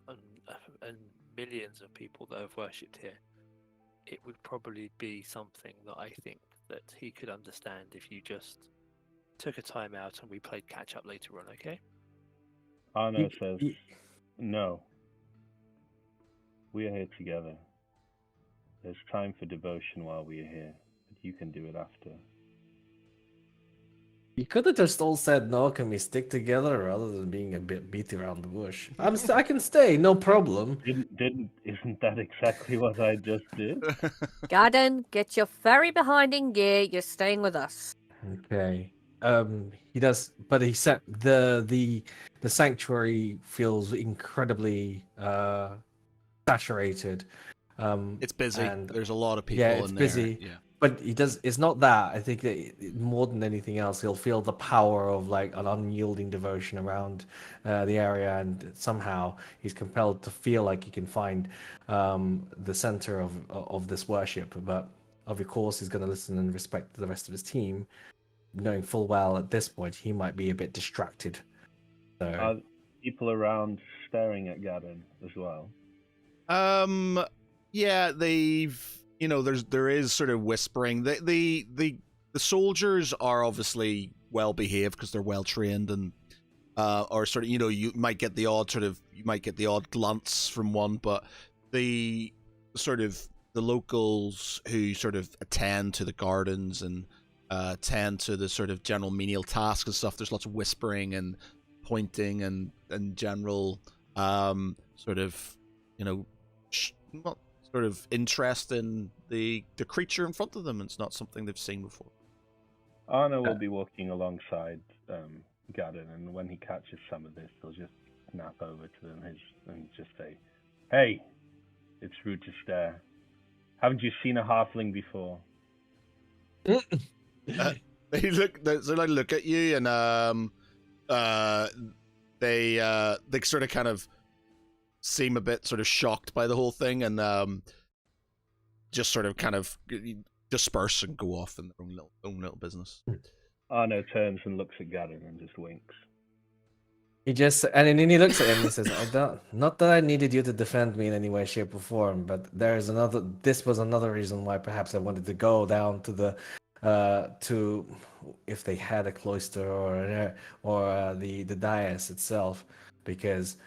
and millions of people that have worshipped here, it would probably be something that I think that he could understand if you just took a time out and we played catch up later on, okay? Arno says, "No. We are here together. There's time for devotion while we are here, but you can do it after." You could have just all said no. Can we stick together rather than being a bit beat around the bush? I can stay, no problem. Isn't that exactly what I just did? Garden, get your ferry behind in gear. You're staying with us. Okay. He does, but he said the sanctuary feels incredibly saturated. It's busy. And there's a lot of people. yeah, it's in busy. there. Yeah. But he does. It's not that. I think that more than anything else, he'll feel the power of like an unyielding devotion around the area, and somehow he's compelled to feel like he can find the center of this worship. But of course, he's going to listen and respect the rest of his team, knowing full well at this point he might be a bit distracted. So, Are people around staring at Gadden as well? Yeah, they've. There is sort of whispering. The soldiers are obviously well behaved because they're well trained, and or sort of you might get the odd glance from one, but the the locals who sort of attend to the gardens and tend to the sort of general menial tasks and stuff. There's lots of whispering and pointing and general sort of, you know, not sort of interest in the creature in front of them. It's not something they've seen before. Arno will be walking alongside Gadden, and when he catches some of this, he'll just snap over to them and just say, "Hey, it's rude to stare. Haven't you seen a halfling before?" They look at you, and they sort of kind of seem a bit sort of shocked by the whole thing, and just sort of kind of disperse and go off in their own little business. Arno turns and looks at Gadden and just winks. And then he looks at him and says, not that I needed you to defend me in any way, shape, or form, but this was another reason why perhaps I wanted to go down to the, to, if they had a cloister or the dais itself, because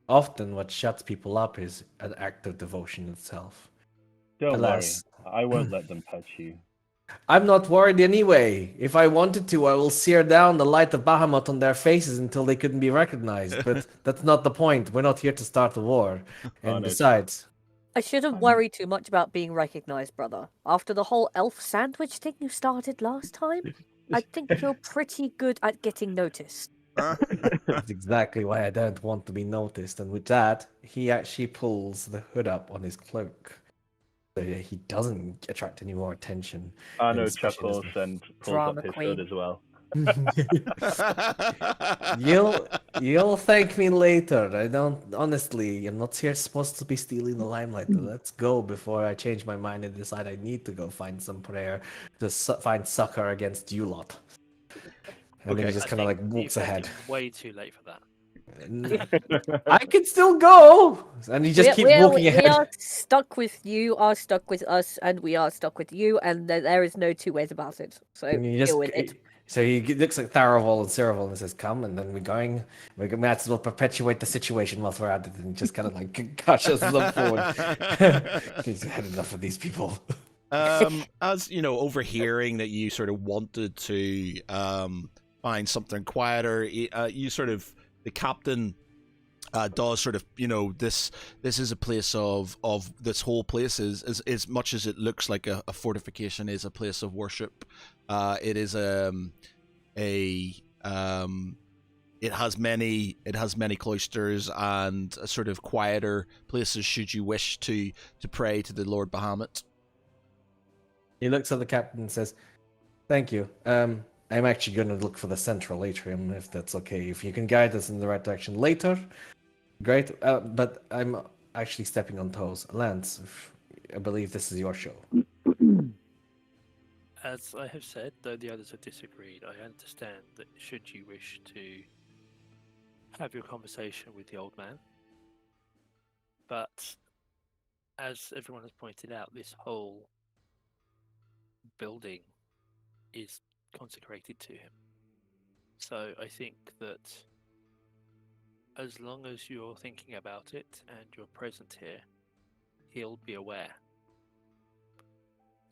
often what shuts people up is an act of devotion itself. Don't worry, I won't let them touch you. I'm not worried anyway. If I wanted to, I will sear down the light of Bahamut on their faces until they couldn't be recognized. But that's not the point. We're not here to start a war. And besides... I shouldn't worry too much about being recognized, brother. After the whole elf sandwich thing you started last time, I think you're pretty good at getting noticed. That's exactly why I don't want to be noticed. And with that, he actually pulls the hood up on his cloak. So he doesn't attract any more attention. Arno chuckles and pulls up his hood as well. You'll thank me later. I don't, honestly, I'm not here supposed to be stealing the limelight. Let's go before I change my mind and decide I need to go find some prayer to find succor against you lot. And then he just kind of like walks ahead. Way too late for that. I can still go, and he just keeps walking ahead. We are stuck with you, are stuck with us, and we are stuck with you, and there is no two ways about it. So deal with it. So he looks at Tharaval and Ceraval and says, "Come," and then we're going. We might as well perpetuate the situation whilst we're at it, and just kind of like pushes them forward. He's had enough of these people. As you know, overhearing that you sort of wanted to find something quieter, you sort of. The captain does sort of, you know, this is a place of this whole place is as much as it looks like a fortification is a place of worship. It is it has many cloisters and sort of quieter places should you wish to pray to the Lord Bahamut. He looks at the captain and says, "Thank you. I'm actually going to look for the central atrium, if that's okay. If you can guide us in the right direction later, great. But I'm actually stepping on toes. Lance, I believe this is your show." As I have said, though the others have disagreed, I understand that should you wish to have your conversation with the old man. But as everyone has pointed out, this whole building is consecrated to him. So I think that as long as you're thinking about it and you're present here, he'll be aware.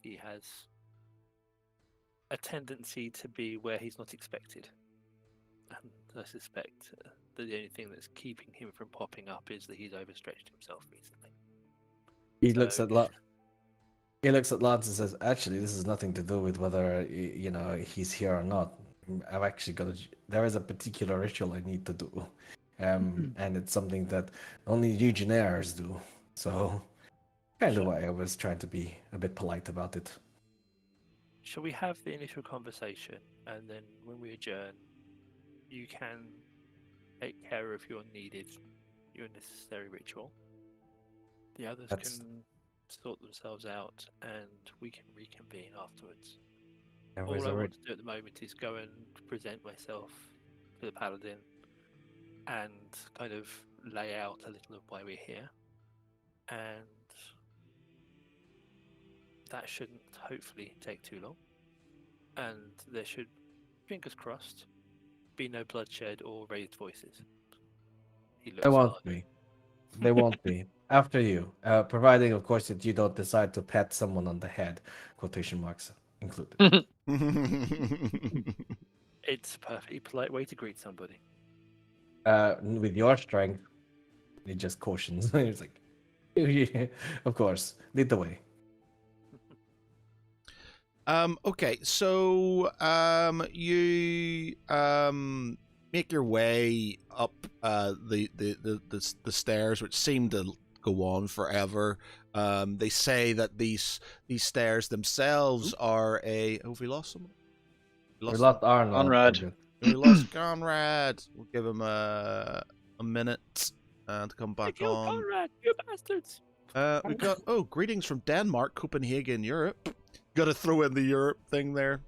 He has a tendency to be where he's not expected. And I suspect that the only thing that's keeping him from popping up is that he's overstretched himself recently. He looks at Lance and says, "Actually, this has nothing to do with whether he's here or not. I've actually there is a particular ritual I need to do, and it's something that only Legionnaires do. So, kind of why I was trying to be a bit polite about it." Shall we have the initial conversation, and then when we adjourn, you can take care of your necessary ritual. The others can sort themselves out, and we can reconvene afterwards. All I want to do at the moment is go and present myself to the paladin and kind of lay out a little of why we're here, and that shouldn't hopefully take too long, and there should, fingers crossed, be no bloodshed or raised voices. There won't be. There won't be. After you, providing, of course, that you don't decide to pat someone on the head, quotation marks included. It's a perfectly polite way to greet somebody. With your strength, he just cautions. He's like, "Yeah, of course, lead the way." Okay, so you make your way up the stairs, which seem to go on forever. They say that these stairs themselves are a. Have we lost someone? We lost Arnold. Conrad. We lost Conrad. We'll give him a minute to come back Yo, on. Conrad, you bastards! We got greetings from Denmark, Copenhagen, Europe. Got to throw in the Europe thing there.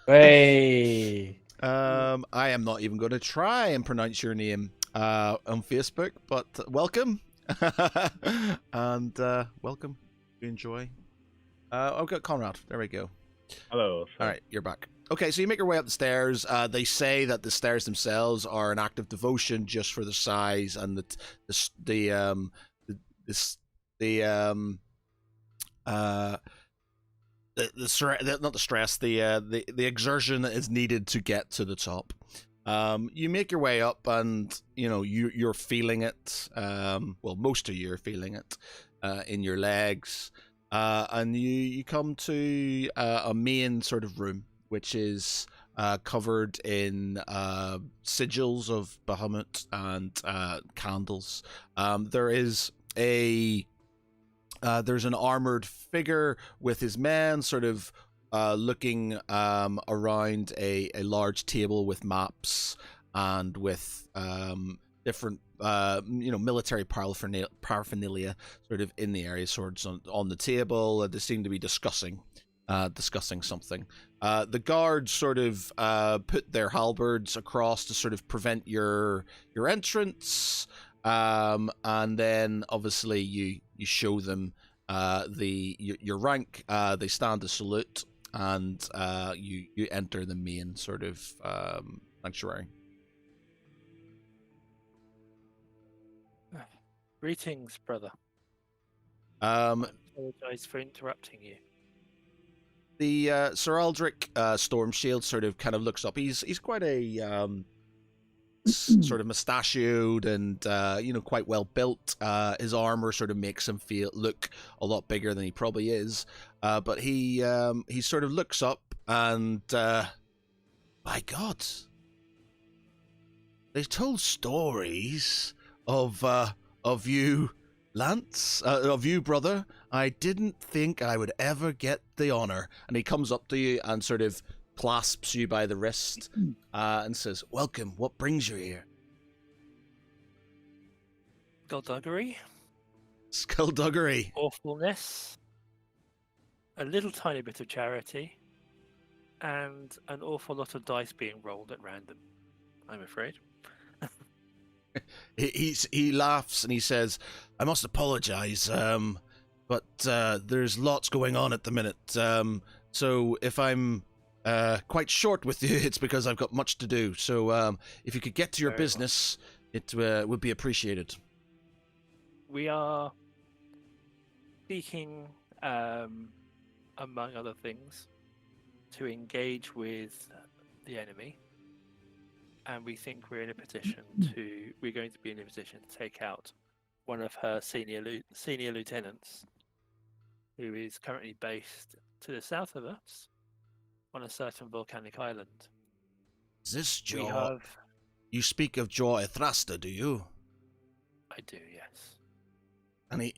Hey. I am not even going to try and pronounce your name on Facebook, but welcome. And welcome. You enjoy. I've got Conrad. There we go. Hello. All right, you're back. Okay, so you make your way up the stairs. They say that the stairs themselves are an act of devotion just for the size and the exertion that is needed to get to the top. You make your way up, and you're feeling it. Well, most of you are feeling it in your legs, and you come to a main sort of room, which is covered in sigils of Bahamut and candles. There is there's an armored figure with his men sort of looking around a large table with maps and with different military paraphernalia sort of in the area, swords on the table. They seem to be discussing something. The guards sort of put their halberds across to sort of prevent your entrance, and then obviously you show them your rank. They stand to salute, and you enter the main sort of sanctuary. Greetings, brother. I apologize for interrupting you. The Sir Aldrich Stormshield sort of kind of looks up. He's quite a sort of mustachioed and quite well built. His armor sort of makes him look a lot bigger than he probably is. But he sort of looks up and my God, they told stories of you, Lance, of you, brother. I didn't think I would ever get the honor. And he comes up to you and sort of clasps you by the wrist and says, "Welcome. What brings you here?" Skullduggery. Skullduggery. Awfulness. A little tiny bit of charity. And an awful lot of dice being rolled at random, I'm afraid. He laughs and he says, "I must apologize, but there's lots going on at the minute. So if I'm quite short with you, it's because I've got much to do. So if you could get to your Very business, it would be appreciated." We are seeking, among other things, to engage with the enemy. And we think we're going to be in a position to take out one of her senior lieutenants, who is currently based to the south of us on a certain volcanic island. Is this We Jaw? have... You speak of Jaw Ethrasta, do you? I do, yes. And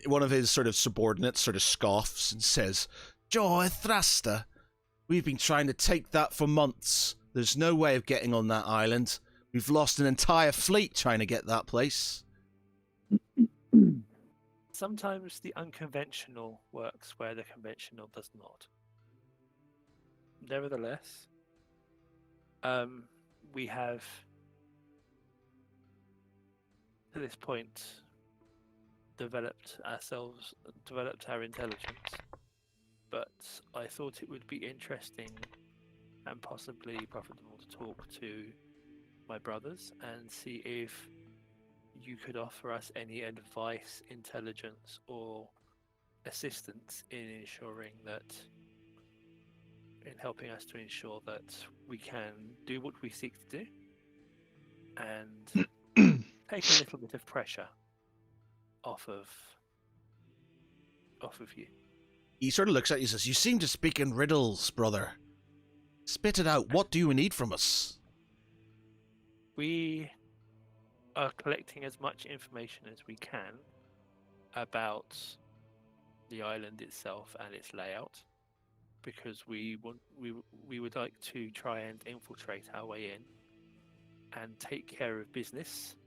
one of his sort of subordinates sort of scoffs and says, "Jaw Ethrasta? We've been trying to take that for months. There's no way of getting on that island. We've lost an entire fleet trying to get that place." Sometimes the unconventional works where the conventional does not. Nevertheless, we have, to this point, developed our intelligence. But I thought it would be interesting and possibly profitable to talk to my brothers and see if you could offer us any advice, intelligence, or assistance in ensuring that, in helping us to ensure that we can do what we seek to do and take a little bit of pressure off of you. He sort of looks at you and says, "You seem to speak in riddles, brother. Spit it out. What do you need from us?" We are collecting as much information as we can about the island itself and its layout, because we would like to try and infiltrate our way in and take care of business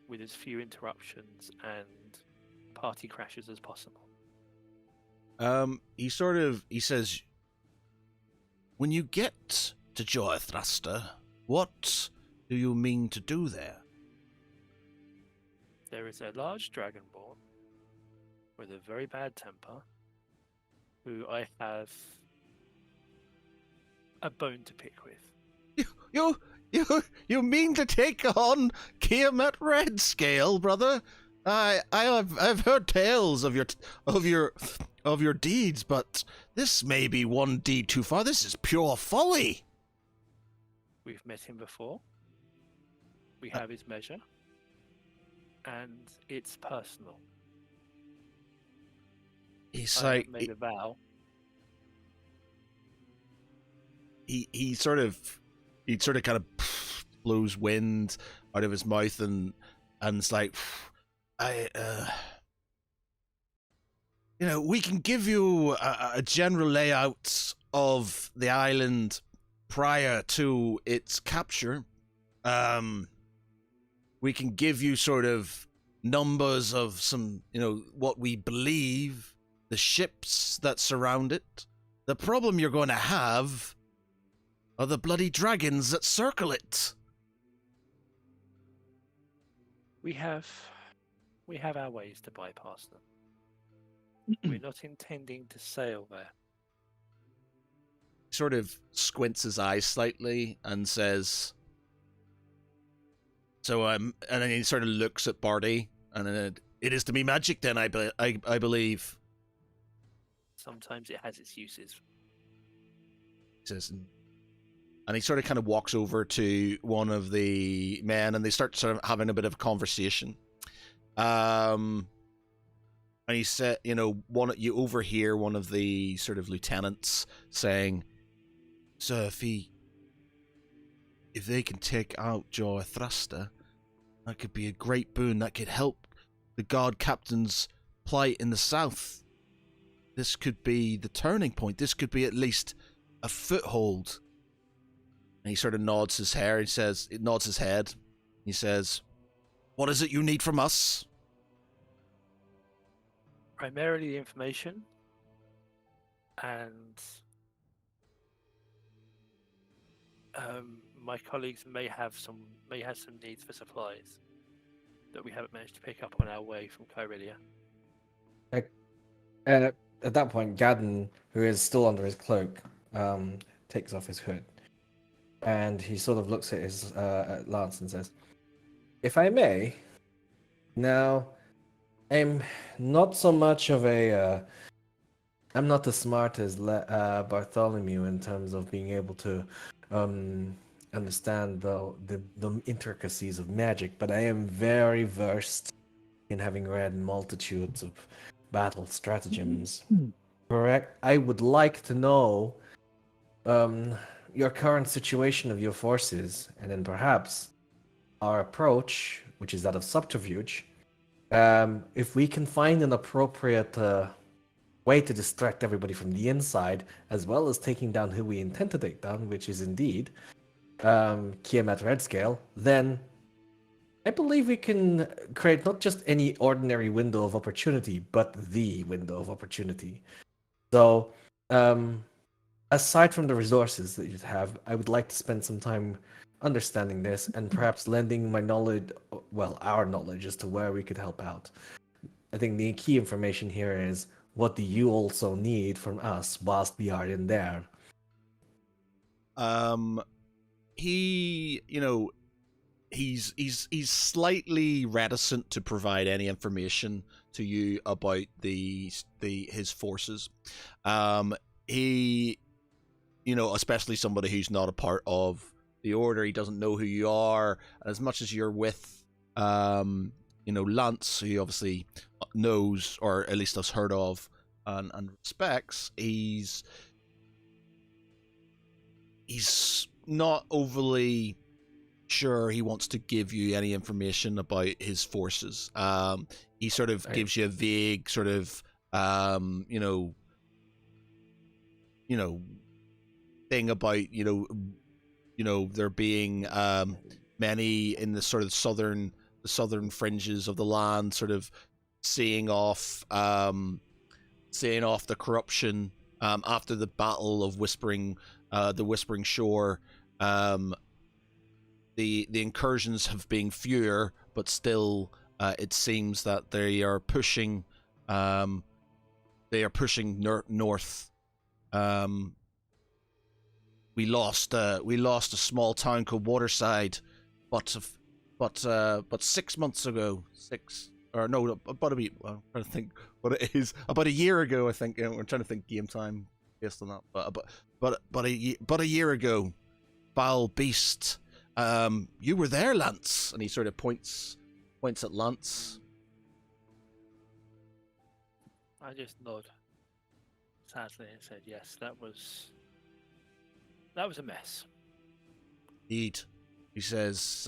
with as few interruptions and party crashes as possible. He says, "When you get to Joy Thruster, what do you mean to do there?" There is a large dragonborn with a very bad temper who I have a bone to pick with. You mean to take on Kiamat Redscale, brother? I've heard tales of your deeds, but this may be one deed too far. This is pure folly. We've met him before. We have his measure. And it's personal. He's I like, have made a vow. he sort of kind of blows wind out of his mouth and it's like, we can give you a general layout of the island prior to its capture. We can give you sort of numbers of some, what we believe, the ships that surround it. The problem you're going to have are the bloody dragons that circle it. We have our ways to bypass them. We're not intending to sail there. He sort of squints his eyes slightly and says, and then he sort of looks at Barty, and then it is to be magic then, I believe. Sometimes it has its uses. He says, and he sort of kind of walks over to one of the men, and they start sort of having a bit of a conversation. And he said, you overhear one of the sort of lieutenants saying, "Sir, if they can take out Joy Thruster, that could be a great boon. That could help the guard captain's plight in the south. This could be the turning point. This could be at least a foothold." And he sort of nods his head. He says, "What is it you need from us?" Primarily the information, and my colleagues may have some needs for supplies that we haven't managed to pick up on our way from Kyrilia. And at that point, Gadden, who is still under his cloak, takes off his hood, and he sort of looks at his at Lance and says, "If I may, now I'm not so much of a I'm not as smart as Bartholomew in terms of being able to understand the intricacies of magic, but I am very versed in having read multitudes of battle stratagems. Correct? I would like to know your current situation of your forces, and then perhaps our approach, which is that of subterfuge. If we can find an appropriate way to distract everybody from the inside, as well as taking down who we intend to take down, which is indeed Kiamat Redscale, then I believe we can create not just any ordinary window of opportunity, but the window of opportunity. So, aside from the resources that you have, I would like to spend some time understanding this and perhaps lending my knowledge, our knowledge as to where we could help out. I think the key information here is, what do you also need from us whilst we are in there? he's slightly reticent to provide any information to you about his forces. He, especially somebody who's not a part of the order, he doesn't know who you are. And as much as you're with, Lance, who he obviously knows or at least has heard of and respects, he's not overly sure he wants to give you any information about his forces. He sort of gives you a vague sort of, thing about, there being many in the sort of southern fringes of the land, sort of seeing off the corruption after the Battle of the Whispering Shore. The incursions have been fewer, but still, it seems that they are pushing north. We lost a small town called Waterside, but 6 months ago, about I'm trying to think what it is. About a year ago, I think. We're trying to think game time based on that. But a year ago, foul beast. You were there, Lance, and he sort of points at Lance. I just nod sadly and said, "Yes, that was a mess." Indeed, he says,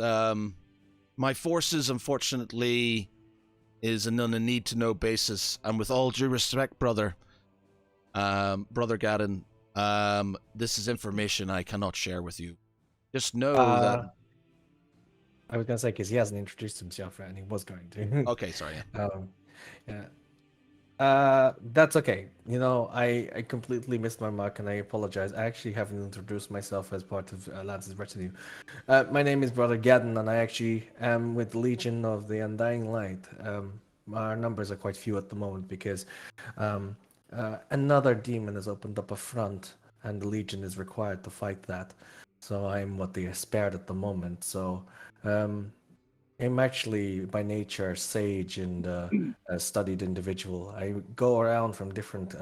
"My forces, unfortunately, is on a need-to-know basis, and with all due respect, brother Gadden, this is information I cannot share with you. Just know that." I was gonna say because he hasn't introduced himself yet, and he was going to. Okay, sorry. Yeah. That's okay. I completely missed my mark, and I apologize. I actually haven't introduced myself as part of Lance's retinue. My name is Brother Gadden, and I actually am with the Legion of the Undying Light. Our numbers are quite few at the moment because another demon has opened up a front, and the Legion is required to fight that. So I'm what they are spared at the moment. So I'm actually by nature sage and a studied individual. I go around from different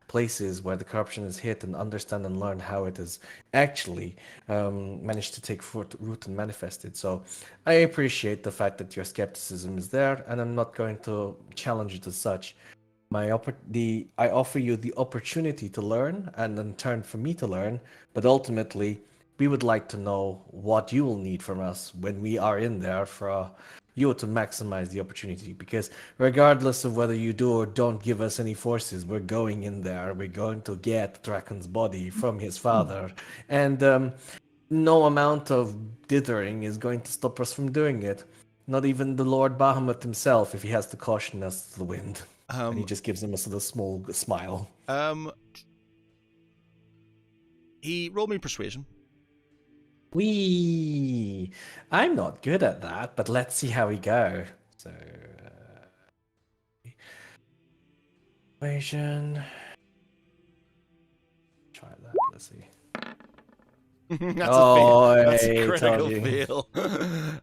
places where the corruption is hit and understand and learn how it has actually managed to take root and manifested. So I appreciate the fact that your skepticism is there, and I'm not going to challenge it as such. I offer you the opportunity to learn, and in turn for me to learn, but ultimately we would like to know what you will need from us when we are in there for you to maximize the opportunity. Because regardless of whether you do or don't give us any forces, we're going in there. We're going to get Draken's body from his father. And no amount of dithering is going to stop us from doing it. Not even the Lord Bahamut himself, if he has to caution us to the wind. And he just gives him a sort of small smile. He rolled me persuasion. I'm not good at that, but let's see how we go. So, persuasion. Try that. Let's see. That's a critical fail.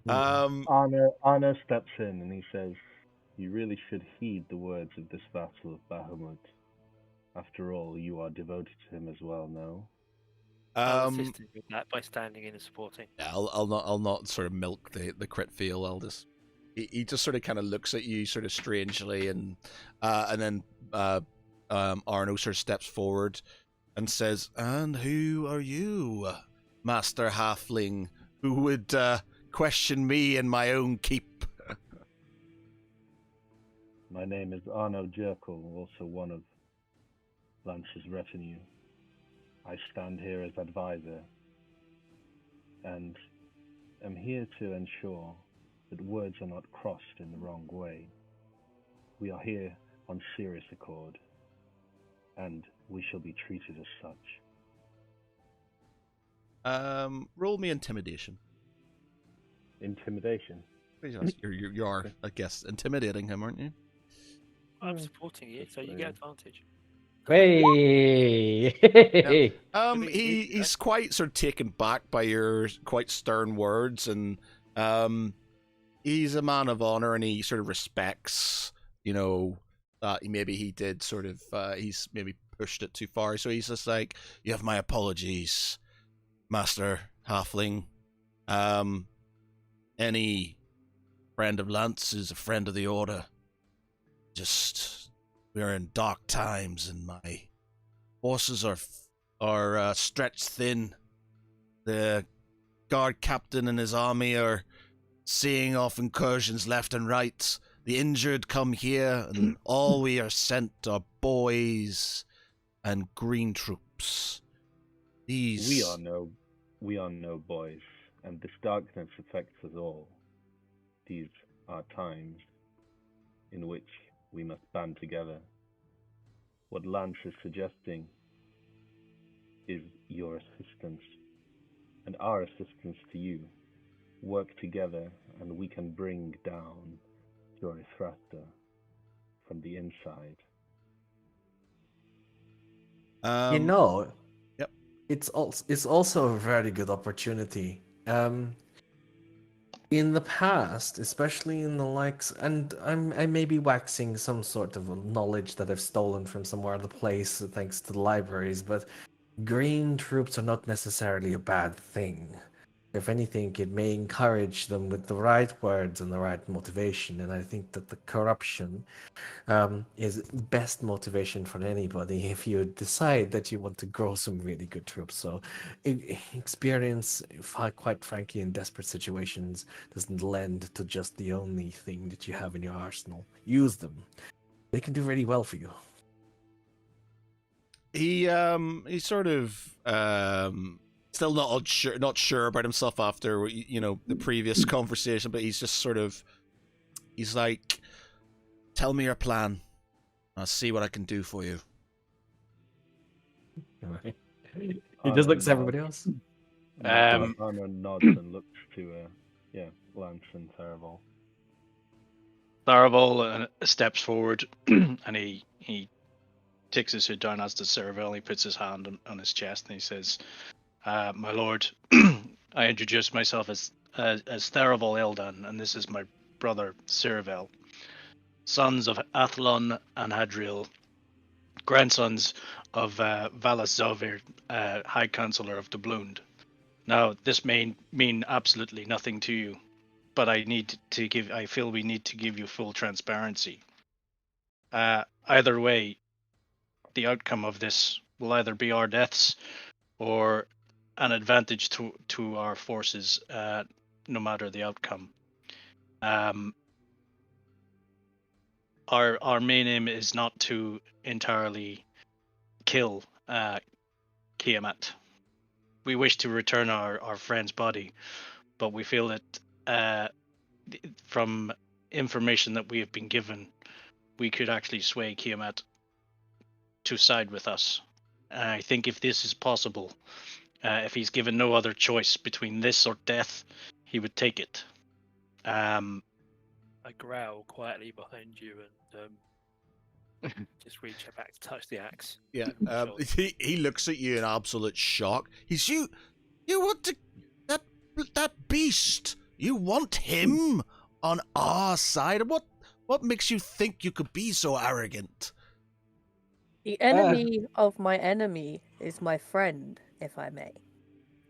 Arno steps in and he says, "You really should heed the words of this vassal of Bahamut. After all, you are devoted to him as well, no?" I'll assist him with that by standing in and supporting. Yeah, I'll not sort of milk the crit fail. I'll just he just sort of kind of looks at you sort of strangely, and then Arno sort of steps forward and says, "And who are you, Master Halfling, who would question me in my own keep?" My name is Arno Jerkel, also one of Lance's retinue. I stand here as advisor, and am here to ensure that words are not crossed in the wrong way. We are here on serious accord, and we shall be treated as such. Roll me intimidation. Intimidation? You are, I guess, intimidating him, aren't you? I'm supporting you, so you get advantage. Hey! He's quite sort of taken back by your quite stern words, and He's a man of honor, and he sort of respects, that maybe he did sort of, he's maybe pushed it too far. So he's just like, you have my apologies, Master Halfling. Any friend of Lance is a friend of the Order. Just, we're in dark times, and my forces are stretched thin. The guard captain and his army are seeing off incursions left and right. The injured come here, and all we are sent are boys and green troops. These We are no boys, and this darkness affects us all. These are times in which we must band together. What Lance is suggesting is your assistance and our assistance to you. Work together, and we can bring down Zoroaster from the inside. Yep. It's also a very good opportunity. In the past, especially in the likes, and I may be waxing some sort of knowledge that I've stolen from somewhere other place thanks to the libraries, but green troops are not necessarily a bad thing. If anything, it may encourage them with the right words and the right motivation, and I think that the corruption is best motivation for anybody if you decide that you want to grow some really good troops. So experience, quite frankly, in desperate situations doesn't lend to just the only thing that you have in your arsenal. Use them. They can do really well for you. He's sort of still not sure about himself after the previous conversation, but he's just sort of, he's like, tell me your plan. I'll see what I can do for you. He just looks at everybody else. Arno nods and looks to Lance and Tharaval. Tharaval steps forward and he takes his hood down as the Ceravel. He puts his hand on his chest and he says, my lord, I introduce myself as Tharaval Eldan, and this is my brother Ceravel, sons of Athlon and Hadriel, grandsons of Valas Zovir, High Counselor of Doubloon. Now, this may mean absolutely nothing to you, but I feel we need to give you full transparency. Either way, the outcome of this will either be our deaths or an advantage to our forces, no matter the outcome. Our main aim is not to entirely kill Kiamat. We wish to return our friend's body, but we feel that from information that we have been given, we could actually sway Kiamat to side with us. I think if this is possible, if he's given no other choice between this or death, he would take it. I growl quietly behind you and just reach back to touch the axe. Yeah, he looks at you in absolute shock. He's you want to that beast? You want him on our side? What makes you think you could be so arrogant? The enemy of my enemy is my friend, if I may.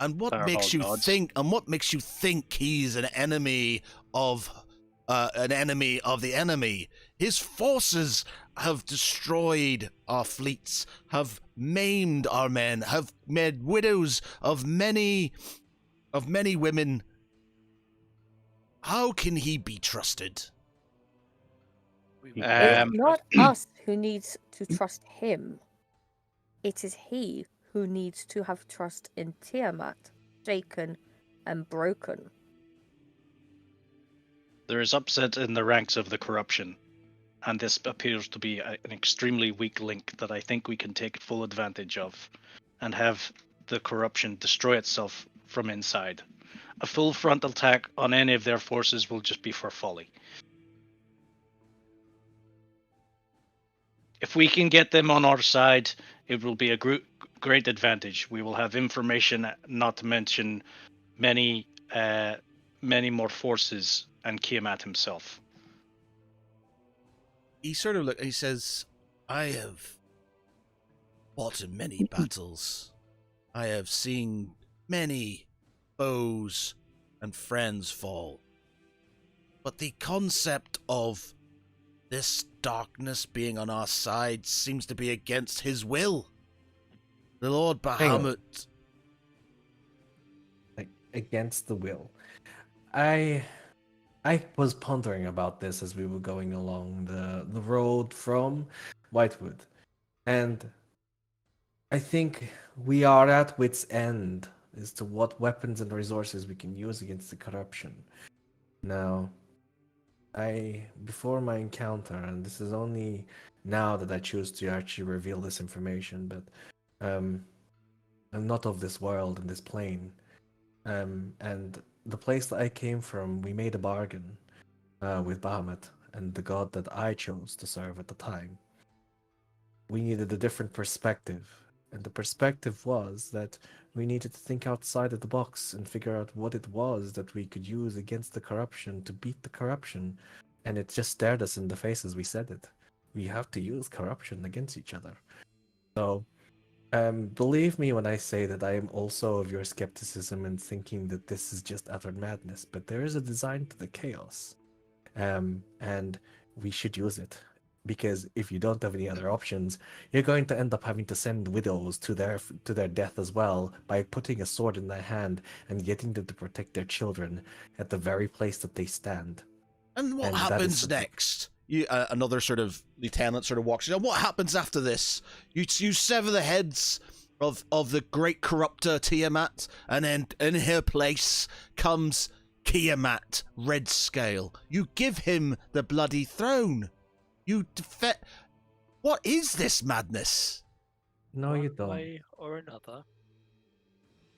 And what makes you think? And what makes you think he's an enemy of the enemy? His forces have destroyed our fleets, have maimed our men, have made widows of many women. How can he be trusted? It's not us who needs to trust him. It is he who needs to have trust in Tiamat, shaken and broken. There is upset in the ranks of the corruption, and this appears to be an extremely weak link that I think we can take full advantage of and have the corruption destroy itself from inside. A full frontal attack on any of their forces will just be for folly. If we can get them on our side, it will be a great advantage. We will have information, not to mention many many more forces and Kiamat himself. He sort of he says, I have fought in many battles. I have seen many foes and friends fall. But the concept of this darkness being on our side seems to be against his will. The Lord Bahamut. Like, against the will. I was pondering about this as we were going along the road from Whitewood. And I think we are at wit's end as to what weapons and resources we can use against the corruption. Now, before my encounter, and this is only now that I choose to actually reveal this information, but I'm not of this world and this plane. And the place that I came from, we made a bargain with Bahamut and the god that I chose to serve at the time. We needed a different perspective, and the perspective was that we needed to think outside of the box and figure out what it was that we could use against the corruption to beat the corruption. And it just stared us in the face as we said it. We have to use corruption against each other. So, believe me when I say that I am also of your skepticism and thinking that this is just utter madness, but there is a design to the chaos. And we should use it. Because if you don't have any other options, you're going to end up having to send widows to their death as well by putting a sword in their hand and getting them to protect their children at the very place that they stand. And what happens next? Another sort of lieutenant sort of walks in. What happens after this? You sever the heads of the great corruptor Tiamat, and then in her place comes Kiamat Red Scale. You give him the bloody throne. What is this madness? No, you don't. One way or another,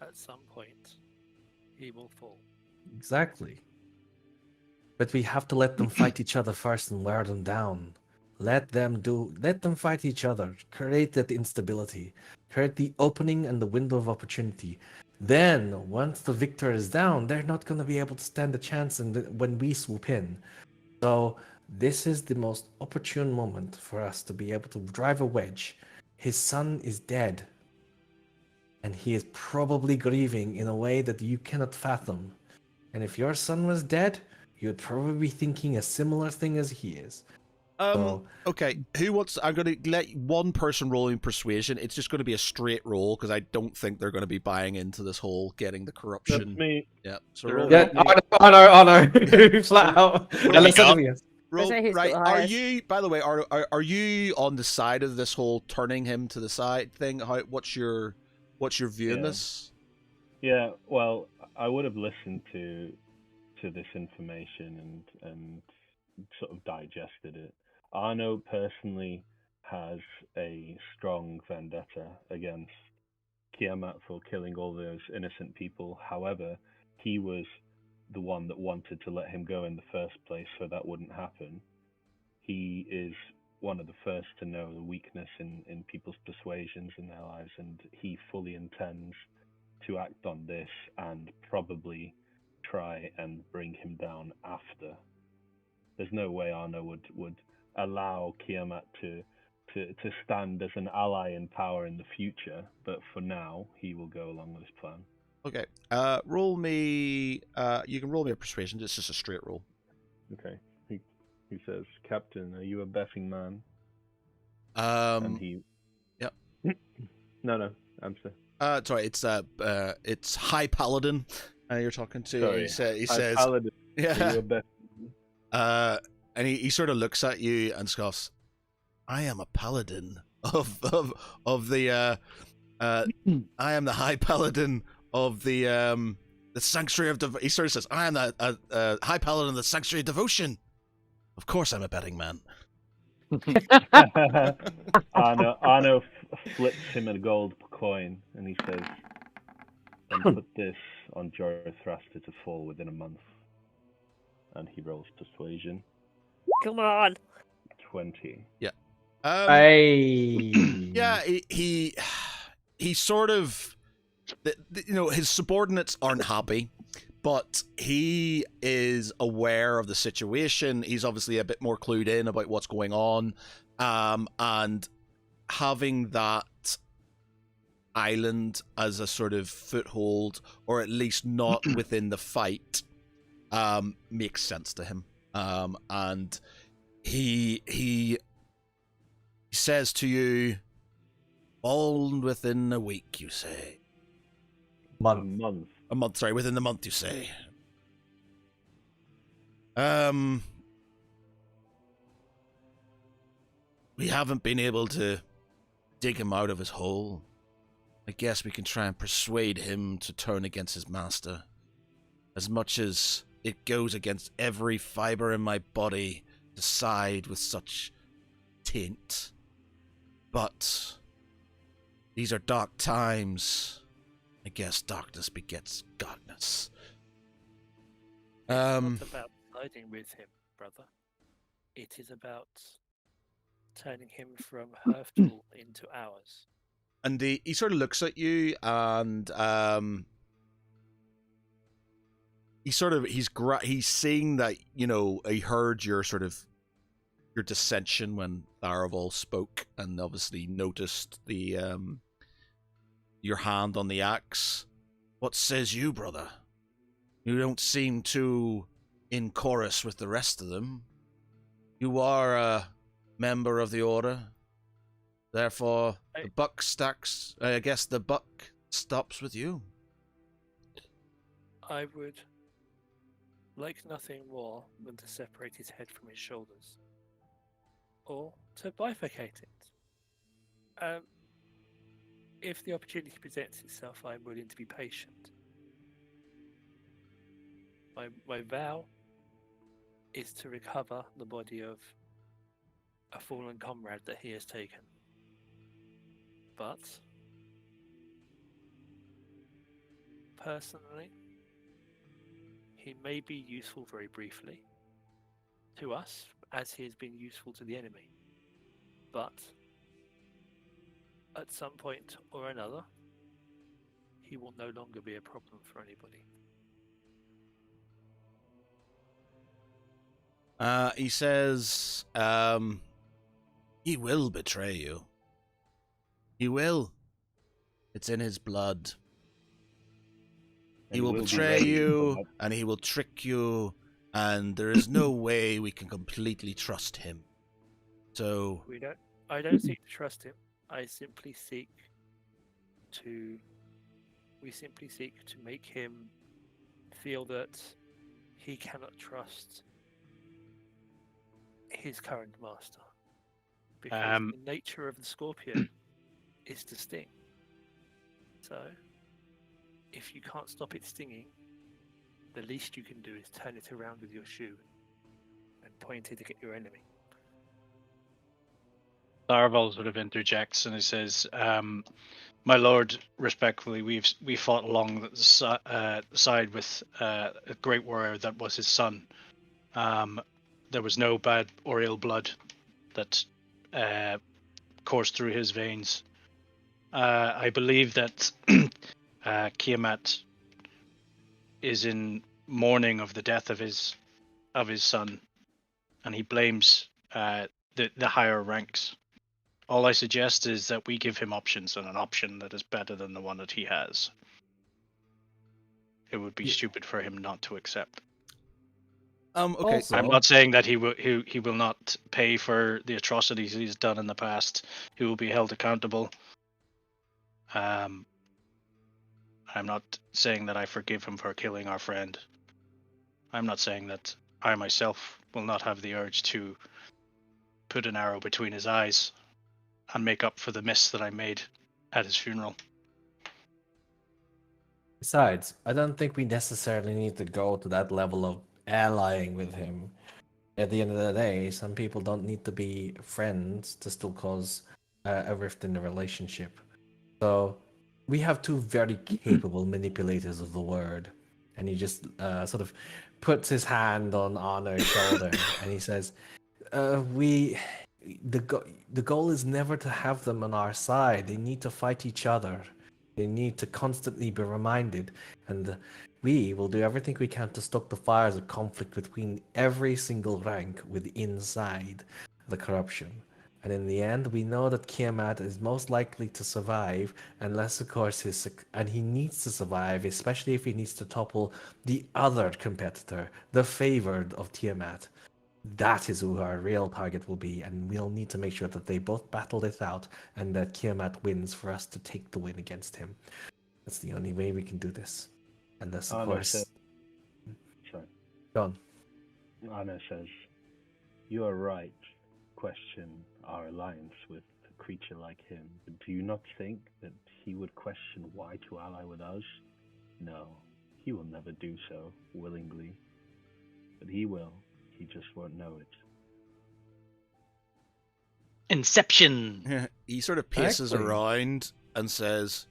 at some point, he will fall. Exactly. But we have to let them fight each other first and wear them down. Let them fight each other. Create that instability. Create the opening and the window of opportunity. Then, once the victor is down, they're not going to be able to stand a chance when we swoop in. So, this is the most opportune moment for us to be able to drive a wedge. His son is dead. And he is probably grieving in a way that you cannot fathom. And if your son was dead, you'd probably be thinking a similar thing as he is. Okay, who wants... I'm going to let one person roll in persuasion. It's just going to be a straight roll, because I don't think they're going to be buying into this whole getting the corruption. That's me. Yeah, so roll. Yeah, I know. Flat out. Unless somebody else. Roll, Who's right, got the are highest? you, by the way, are you on the side of this whole turning him to the side thing? What's your view on this? Yeah, well, I would have listened to this information and sort of digested it. Arno personally has a strong vendetta against Kiamat for killing all those innocent people. However, he was the one that wanted to let him go in the first place, so that wouldn't happen. He is one of the first to know the weakness in people's persuasions in their lives, and he fully intends to act on this and probably try and bring him down after. There's no way Arno would allow Kiamat to stand as an ally in power in the future, but for now he will go along with his plan. Okay. Roll me. You can roll me a persuasion. It's just a straight roll. Okay. He says, "Captain, are you a betting man?" And he. Yep. No. Answer. Sorry. It's High Paladin. You're talking to. Sorry. He says. Paladin, Yeah. are you a betting? And he sort of looks at you and scoffs. I am a paladin of the. I am the High Paladin of the Sanctuary of he sort of says, I am the High Paladin of the Sanctuary of Devotion. Of course I'm a betting man. Arno flips him a gold coin and he says, and put this on Zoroaster to fall within a month. And he rolls persuasion. Come on. 20. Yeah. Yeah, he sort of, his subordinates aren't happy, but he is aware of the situation. He's obviously a bit more clued in about what's going on, and having that island as a sort of foothold, or at least not within the fight, makes sense to him. And he says to you, all within a week, you say. Month. A month, sorry, within the month, you say. We haven't been able to dig him out of his hole. I guess we can try and persuade him to turn against his master. As much as it goes against every fiber in my body to side with such taint. But these are dark times. I guess darkness begets darkness. It's not about siding with him, brother. It is about turning him from Herftal into ours. And he sort of looks at you, and he's seeing that, you know, he heard your sort of your dissension when Tharaval spoke, and obviously noticed the your hand on the axe. What says you, brother? You don't seem too in chorus with the rest of them. You are a member of the order. Therefore, the buck stacks. I guess the buck stops with you. I would like nothing more than to separate his head from his shoulders, or to bifurcate it. If the opportunity presents itself, I'm willing to be patient. My vow is to recover the body of a fallen comrade that he has taken. But personally, he may be useful very briefly to us, as he has been useful to the enemy. But at some point or another, he will no longer be a problem for anybody. He says, he will betray you. He will. It's in his blood. He will betray you, and he will trick you, and there is no way we can completely trust him. So I don't seek to trust him. We simply seek to make him feel that he cannot trust his current master, because the nature of the scorpion is to sting. So if you can't stop it stinging, the least you can do is turn it around with your shoe and point it at your enemy. Tharaval sort of interjects and he says, "My lord, respectfully, we fought along the side with a great warrior that was his son. There was no bad or ill blood that coursed through his veins. I believe that Kiamat is in mourning of the death of his son, and he blames the higher ranks. All I suggest is that we give him options, and an option that is better than the one that he has. It would be stupid for him not to accept." Okay. Also, I'm not saying that he will not pay for the atrocities he's done in the past. He will be held accountable. I'm not saying that I forgive him for killing our friend. I'm not saying that I myself will not have the urge to put an arrow between his eyes and make up for the miss that I made at his funeral. Besides, I don't think we necessarily need to go to that level of allying with him. At the end of the day, some people don't need to be friends to still cause a rift in the relationship. So we have two very capable manipulators of the word, and he just sort of puts his hand on Arno's shoulder and he says, the goal is never to have them on our side. They need to fight each other. They need to constantly be reminded, and we will do everything we can to stoke the fires of conflict between every single rank with inside the corruption. And in the end, we know that Kiamat is most likely to survive, unless, of course, and he needs to survive, especially if he needs to topple the other competitor, the favored of Tiamat. That is who our real target will be, and we'll need to make sure that they both battle it out and that Kiamat wins for us to take the win against him. That's the only way we can do this. Unless, of course... Sorry. Go on. Anna says, "You are right. Question our alliance with a creature like him. But do you not think that he would question why to ally with us? No, he will never do so willingly. But he will. He just won't know it." Inception. He sort of paces Exactly. around and says,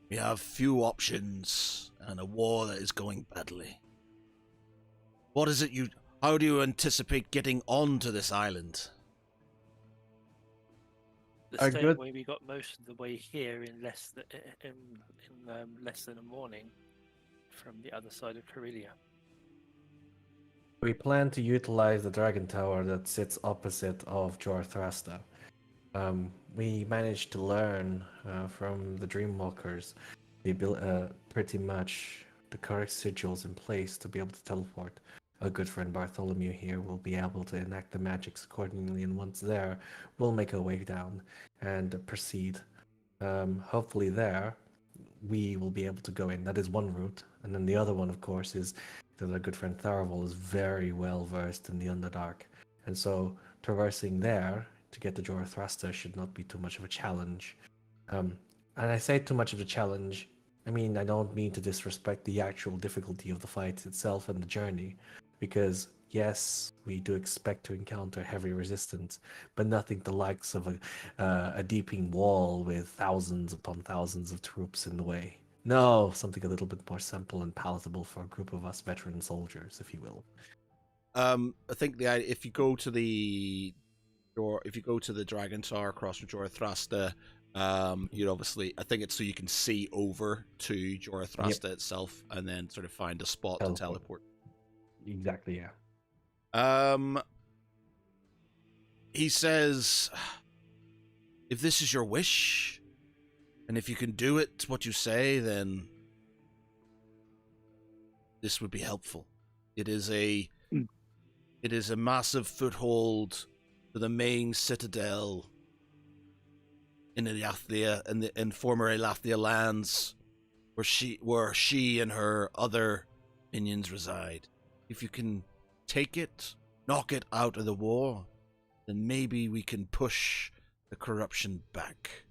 "We have few options and a war that is going badly. What is it how do you anticipate getting onto this island?" The A same good- way we got most of the way here in less than a morning from the other side of Corellia. We plan to utilize the Dragon Tower that sits opposite of Jorthrasta. We managed to learn from the Dreamwalkers pretty much the correct sigils in place to be able to teleport. A good friend Bartholomew here will be able to enact the magics accordingly, and once there, we'll make our way down and proceed. Hopefully there, we will be able to go in. That is one route. And then the other one, of course, is that our good friend Tharavel is very well versed in the Underdark. And so traversing there to get to Jorthrasta should not be too much of a challenge. And I say too much of a challenge, I mean, I don't mean to disrespect the actual difficulty of the fight itself and the journey, because yes, we do expect to encounter heavy resistance, but nothing the likes of a deeping wall with thousands upon thousands of troops in the way. No, something a little bit more simple and palatable for a group of us veteran soldiers, if you will. I think if you go to the Dragon Tower across from Jorthrasta, you'd obviously, I think it's so you can see over to Jorthrasta itself, and then sort of find a spot to teleport. Exactly, yeah. He says, "If this is your wish, and if you can do it, what you say, then this would be helpful. It is a massive foothold to the main citadel in Elathia, in former Elathia lands, where she and her other minions reside. If you can take it, knock it out of the war, then maybe we can push the corruption back.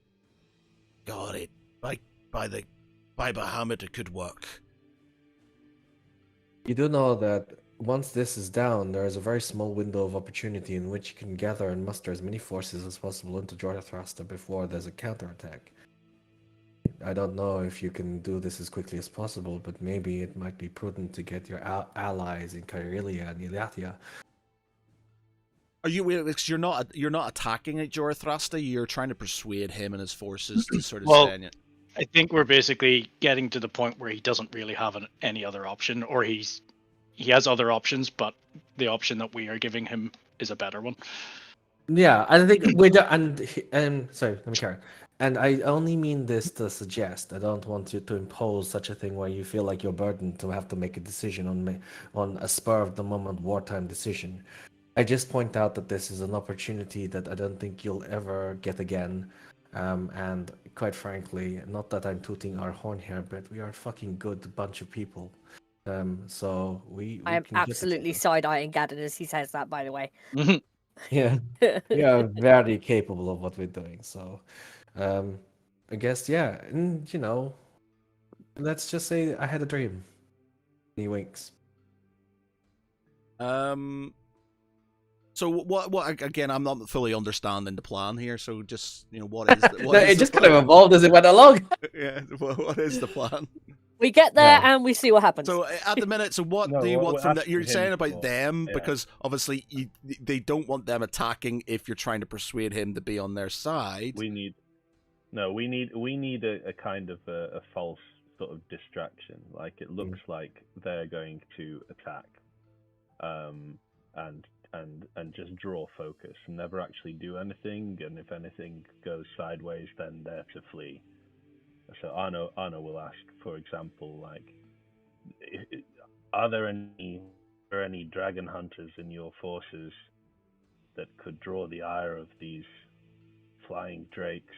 God, it by Bahamut, it could work." You do know that once this is down, there is a very small window of opportunity in which you can gather and muster as many forces as possible into Jorthrasta before there's a counterattack. I don't know if you can do this as quickly as possible, but maybe it might be prudent to get your allies in Kyrelia and Elathia. Are you? You're not attacking at Jorthrasta. You're trying to persuade him and his forces to sort of stay in it. I think we're basically getting to the point where he doesn't really have any other option, or he has other options, but the option that we are giving him is a better one. Yeah, I think we do, and sorry, let me carry. And I only mean this to suggest. I don't want you to impose such a thing where you feel like you're burdened to have to make a decision on a spur of the moment wartime decision. I just point out that this is an opportunity that I don't think you'll ever get again. And quite frankly, not that I'm tooting our horn here, but we are a fucking good bunch of people. So we I am can get absolutely together. side-eyeing Gadden as he says that, by the way. Yeah, we are very capable of what we're doing. So, I guess yeah, and let's just say I had a dream. He winks. So what? Again, I'm not fully understanding the plan here. So just what is? It just kind of evolved as it went along. Yeah. What is the plan? We get there Yeah. and we see what happens. So at the minute, so what No, do you we're want from that? asking You're him saying about for- them yeah. because obviously they don't want them attacking if you're trying to persuade him to be on their side. We need No, we need a kind of a false sort of distraction. Like it looks like they're going to attack, and just draw focus and never actually do anything. And if anything goes sideways, then they're to flee. So Arno will ask, for example, like, are there any dragon hunters in your forces that could draw the ire of these flying drakes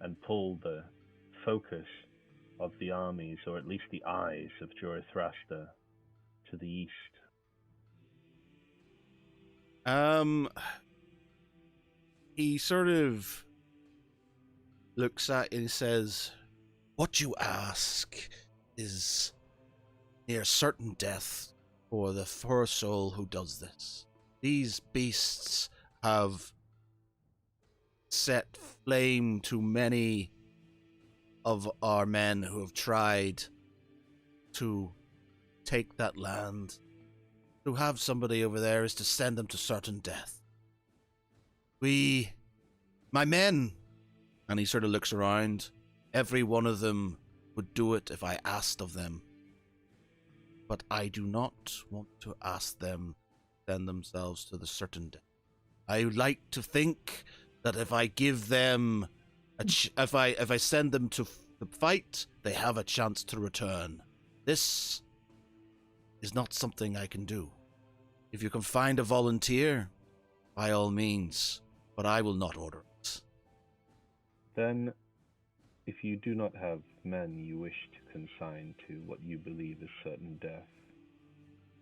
and pull the focus of the armies, or at least the eyes of Jurithraster, to the east? He sort of looks at it and says, "What you ask is near certain death for the poor soul who does this. These beasts have set flame to many of our men who have tried to take that land. To have somebody over there is to send them to certain death. My men," and he sort of looks around, "every one of them would do it if I asked of them. But I do not want to ask them to send themselves to the certain death. I would like to think that if I give them, if I send them to fight, they have a chance to return. This is not something I can do. If you can find a volunteer, by all means, but I will not order it." Then, if you do not have men you wish to consign to what you believe is certain death,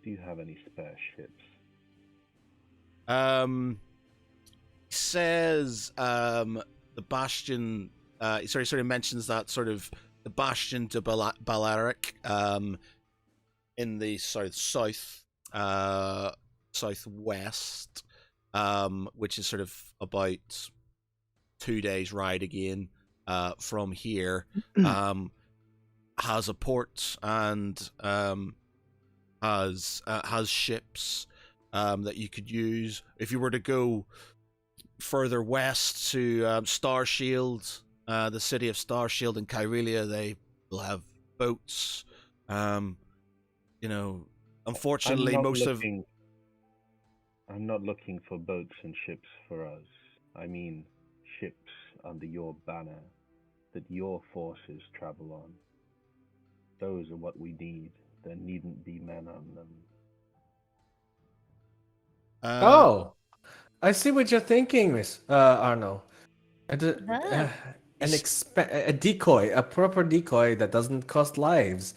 do you have any spare ships? He says, the Bastion, he sort of mentions that sort of the Bastion to Balaric, in the southwest, which is sort of about 2 days ride again, from here, has a port and, has ships, that you could use if you were to go further west to Starshield, the city of Starshield in Kyrelia. They will have boats. Unfortunately, I'm not looking for boats and ships for us. I mean ships under your banner that your forces travel on. Those are what we need. There needn't be men on them. I see what you're thinking, Miss Arno. A decoy, a proper decoy that doesn't cost lives.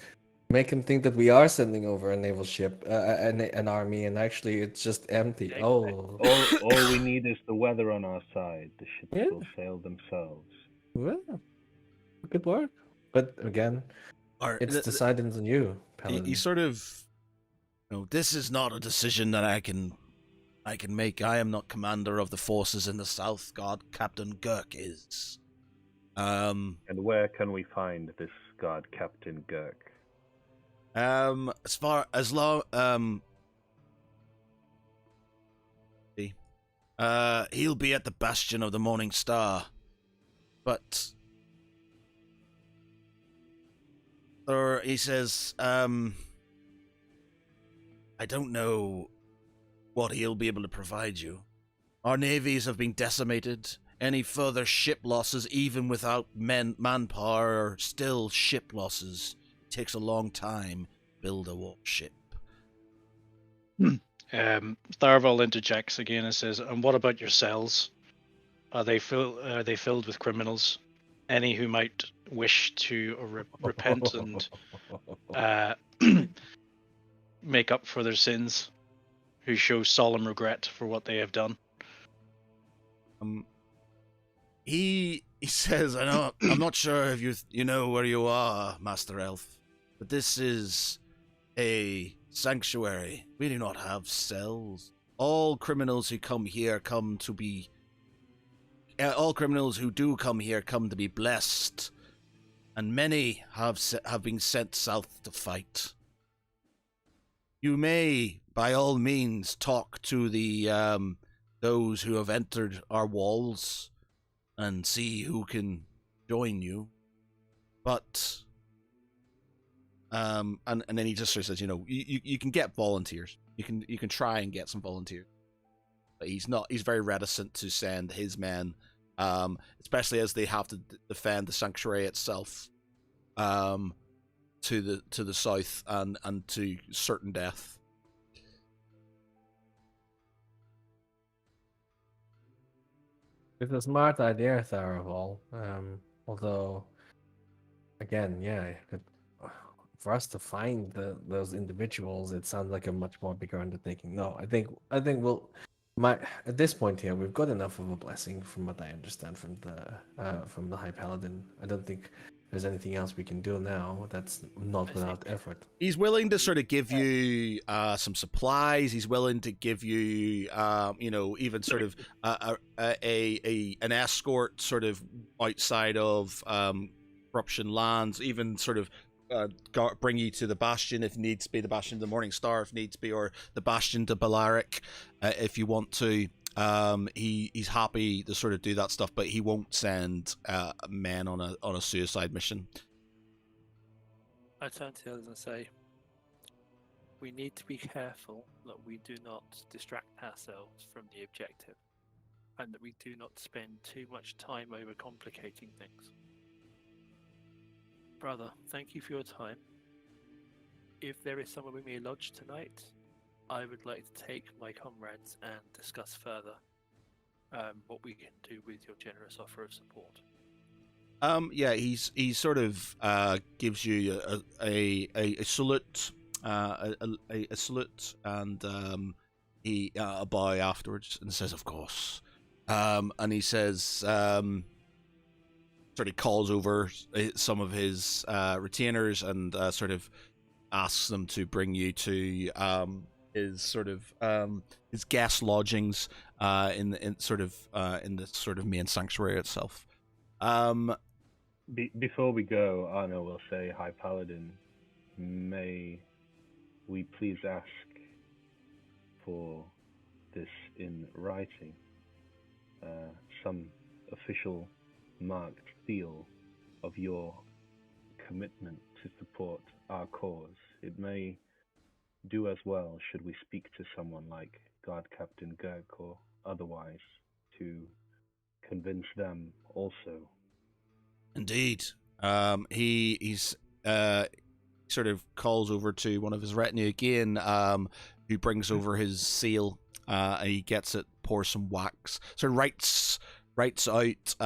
Make him think that we are sending over a naval ship, an army, and actually it's just empty. Yeah, Oh, all we need is the weather on our side. The ships will sail themselves. Well, good work. But again, it's decided on you, Paladin. You sort of, this is not a decision that I can make. I am not commander of the forces in the south. God, Captain Girk is. And where can we find this god, Captain Girk? He'll be at the Bastion of the Morning Star, but he says, I don't know what he'll be able to provide you. Our navies have been decimated. Any further ship losses, even without manpower, are still ship losses. It takes a long time to build a warship. Tharval interjects again and says, "And what about your cells? Are they filled with criminals? Any who might wish to repent and make up for their sins, who show solemn regret for what they have done?" He says, I'm not sure if you know where you are, Master Elf, but this is a sanctuary. We do not have cells. All criminals who come here all criminals who do come here come to be blessed, and many have been sent south to fight. You may, by all means, talk to the those who have entered our walls, and see who can join you. But and then he just sort of says, you can get volunteers. You can try and get some volunteers. But he's very reticent to send his men, especially as they have to defend the sanctuary itself, to the south and to certain death. It's a smart idea, Tharaval. Although, again, for us to find those individuals, it sounds like a much more bigger undertaking. No, I think at this point here, we've got enough of a blessing, from what I understand from the High Paladin. I don't think there's anything else we can do now that's not without effort. He's willing to sort of give you some supplies. He's willing to give you, even sort of an escort sort of outside of corruption lands. Even sort of bring you to the Bastion if needs be, the Bastion of the Morning Star if needs be, or the Bastion to Balaric if you want to. He's happy to sort of do that stuff, but he won't send men on a suicide mission. I turn to the others and say, we need to be careful that we do not distract ourselves from the objective, and that we do not spend too much time overcomplicating things. Brother, thank you for your time. If there is somewhere we may lodge tonight, I would like to take my comrades and discuss further what we can do with your generous offer of support. He sort of gives you a salute, a salute, and he a bow afterwards, and says, "Of course," and he says, sort of calls over some of his retainers and sort of asks them to bring you to his sort of his guest lodgings in this sort of main sanctuary itself. Before we go, Arno will say, "High Paladin, may we please ask for this in writing, some official marked seal of your commitment to support our cause. It may do as well should we speak to someone like Guard Captain Gerg or otherwise to convince them also." Indeed. He's sort of calls over to one of his retinue again, who brings over his seal, and he gets it, pours some wax, so writes out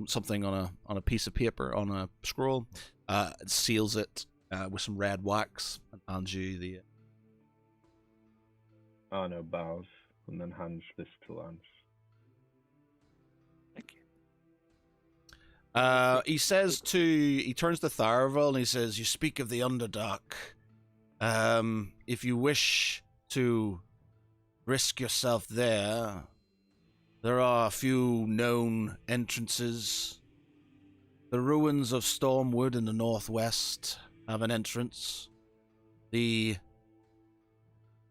something on a piece of paper, on a scroll, seals it with some red wax, and hands you the. Arno bows and then hands this to Lance. Thank you. He turns to Tharavel and he says, "You speak of the Underdark. If you wish to risk yourself there are a few known entrances. The ruins of Stormwood in the northwest have an entrance. The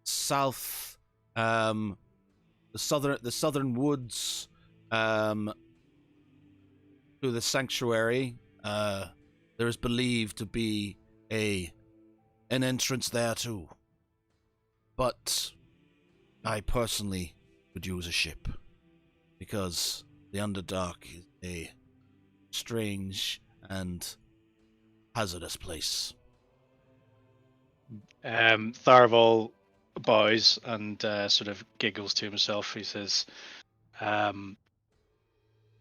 south, the southern woods, to the sanctuary, there is believed to be an entrance there too. But I personally would use a ship, because the Underdark is a strange and hazardous place." Tharaval bows and sort of giggles to himself. He says, "I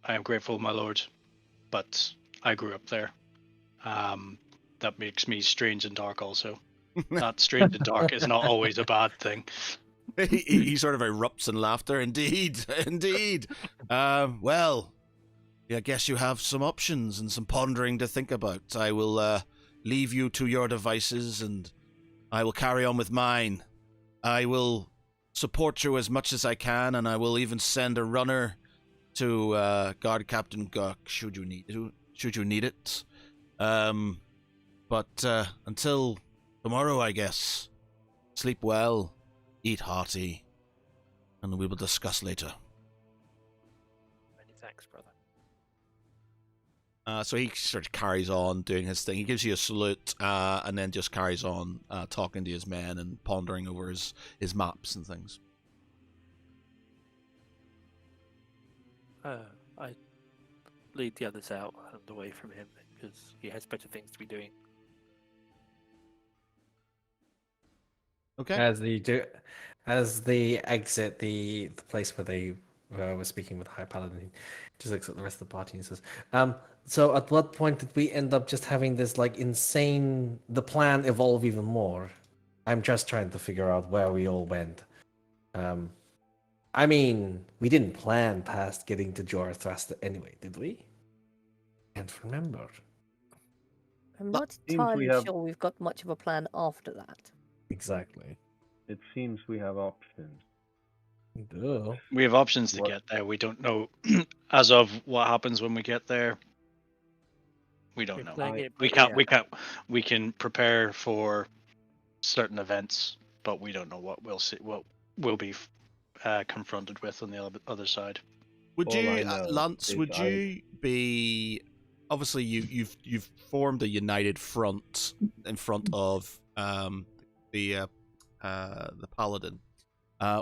am grateful, my lord, but I grew up there. That makes me strange and dark also. That strange and dark is not always a bad thing." he sort of erupts in laughter. Indeed. Well, I guess you have some options and some pondering to think about. I will leave you to your devices, and I will carry on with mine. I will support you as much as I can, and I will even send a runner to Guard Captain Gurk should you need it. But until tomorrow, I guess, sleep well, eat hearty, and we will discuss later. Many thanks, brother. So he sort of carries on doing his thing. He gives you a salute, and then just carries on talking to his men and pondering over his maps and things. I lead the others out and away from him because he has better things to be doing. Okay. As they exit the place where they were speaking with High Paladin, just looks at the rest of the party and says, so at what point did we end up just having this like insane, the plan evolve even more? I'm just trying to figure out where we all went. I mean, we didn't plan past getting to Jorathrast anyway, did we? Can't remember. I'm not Seems we entirely have- sure we've got much of a plan after that. Exactly. It seems we have options. Duh. We have options to What- get there. We don't know as of what happens when we get there. We don't We're know. playing it We by can't. ear. We can't. We can prepare for certain events, but we don't know what we'll see. What we'll be confronted with on the other side. Would All I you, know Lance? is Would you be? Obviously, you've formed a united front in front of the paladin.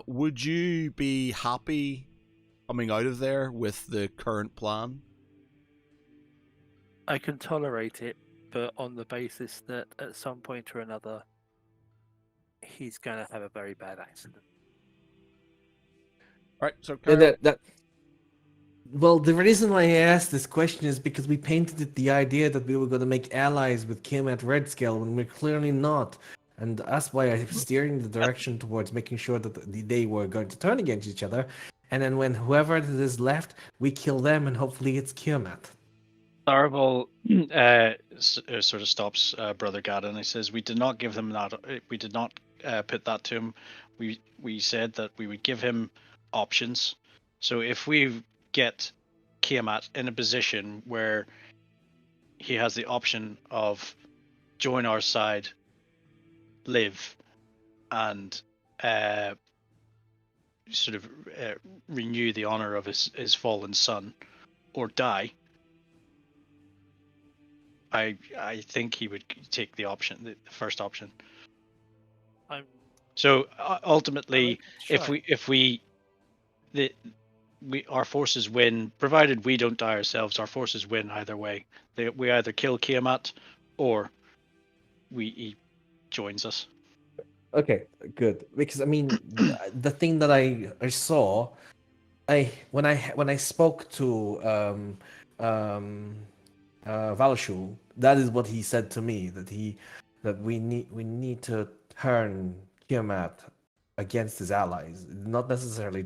Would you be happy coming out of there with the current plan? I can tolerate it, but on the basis that at some point or another, he's going to have a very bad accident. All right. So Well, the reason why I asked this question is because we painted it the idea that we were going to make allies with Kim at Red Scale when we're clearly not. And that's why I'm steering the direction towards making sure that they were going to turn against each other. And then when whoever is left, we kill them and hopefully it's Kiamat. Tharival sort of stops Brother Gadon and he says, "We did not give them that. We did not put that to him. We said that we would give him options. So if we get Kiamat in a position where he has the option of join our side, live, and sort of renew the honor of his fallen son, or die." I think he would take the option, the first option. So ultimately, our forces win, provided we don't die ourselves, our forces win either way. We either kill Kiamat, or he joins us. Okay, good. Because I mean, the thing that I saw, when I spoke to Valshul, that is what he said to me, that we need to turn Kiamat against his allies, not necessarily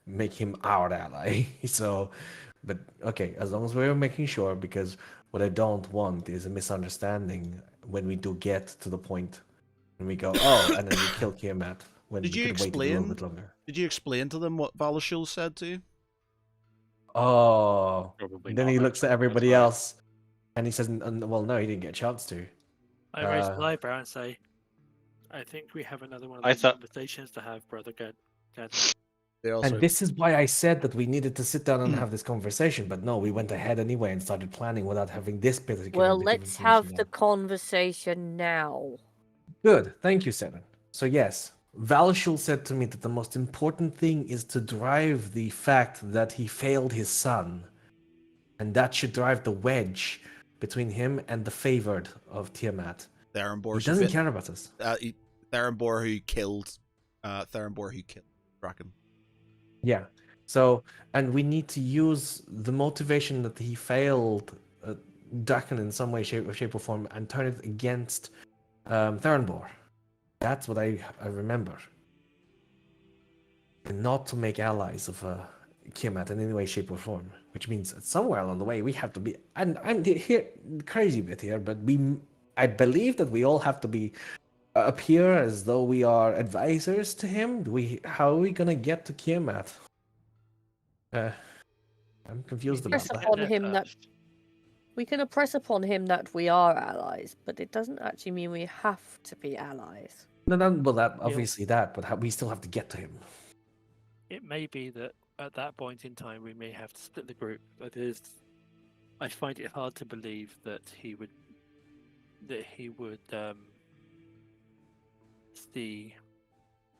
make him our ally. So, but okay, as long as we're making sure, because what I don't want is a misunderstanding when we do get to the point and we go, oh, and then we kill Kiamat when we could wait a little bit longer. Did you explain to them what Valashul said to you? Oh, Probably then not, he looks at actually. everybody That's else, and he says, well, no, he didn't get a chance to. I raise my eyebrow and say, I think we have another one of I those thought- conversations to have, Brother Gad. And this is why I said that we needed to sit down and have this conversation, but no, we went ahead anyway and started planning without having this particular Well, bit of let's have information the down. conversation now. Good, thank you, Seven. So yes, Valshul said to me that the most important thing is to drive the fact that he failed his son, and that should drive the wedge between him and the favored of Tiamat. He doesn't care about us. Therenbor who killed Draken. Yeah. So, and we need to use the motivation that he failed Draken in some way, shape, or form, and turn it against Therenbor. That's what I remember. And not to make allies of Kiamat in any way, shape, or form. Which means that somewhere along the way we have to be. And I'm here crazy bit here, but I believe that we all have to be appear as though we are advisors to him. How are we gonna get to Kiamat? I'm confused about Press that. upon him that we can impress upon him that we are allies, but it doesn't actually mean we have to be allies. No, well, that obviously but we still have to get to him. It may be that at that point in time we may have to split the group, but there's I find it hard to believe that he would see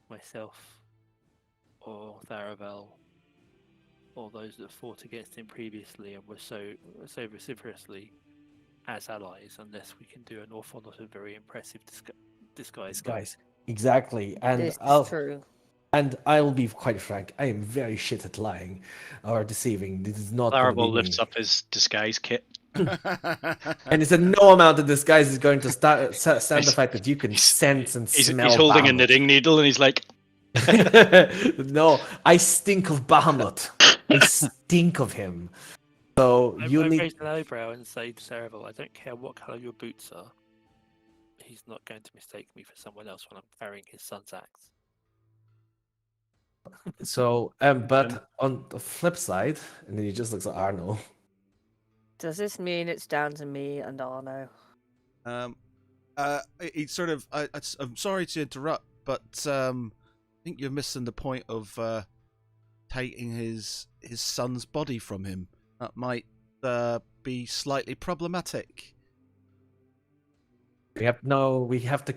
myself or Tharavel or those that fought against him previously and were so vociferously as allies, unless we can do an awful lot of very impressive disguise. Guys, exactly. And This is true. And I'll be quite frank, I am very shit at lying or deceiving. This is not going to be Larval me. lifts up his disguise kit. And it's a no amount of disguise is going to stand the fact that you can sense and smell. He's holding Bahamut. a knitting needle and he's like, No, I stink of Bahamut. I stink of him. So I you need. raise an eyebrow and say to Saravel, I don't care what colour your boots are. He's not going to mistake me for someone else when I'm carrying his son's axe. So, but on the flip side, and then he just looks at Arno. Does this mean it's down to me and Arno? It's sort of. I'm sorry to interrupt, but I think you're missing the point of taking his son's body from him. That might be slightly problematic. We have to.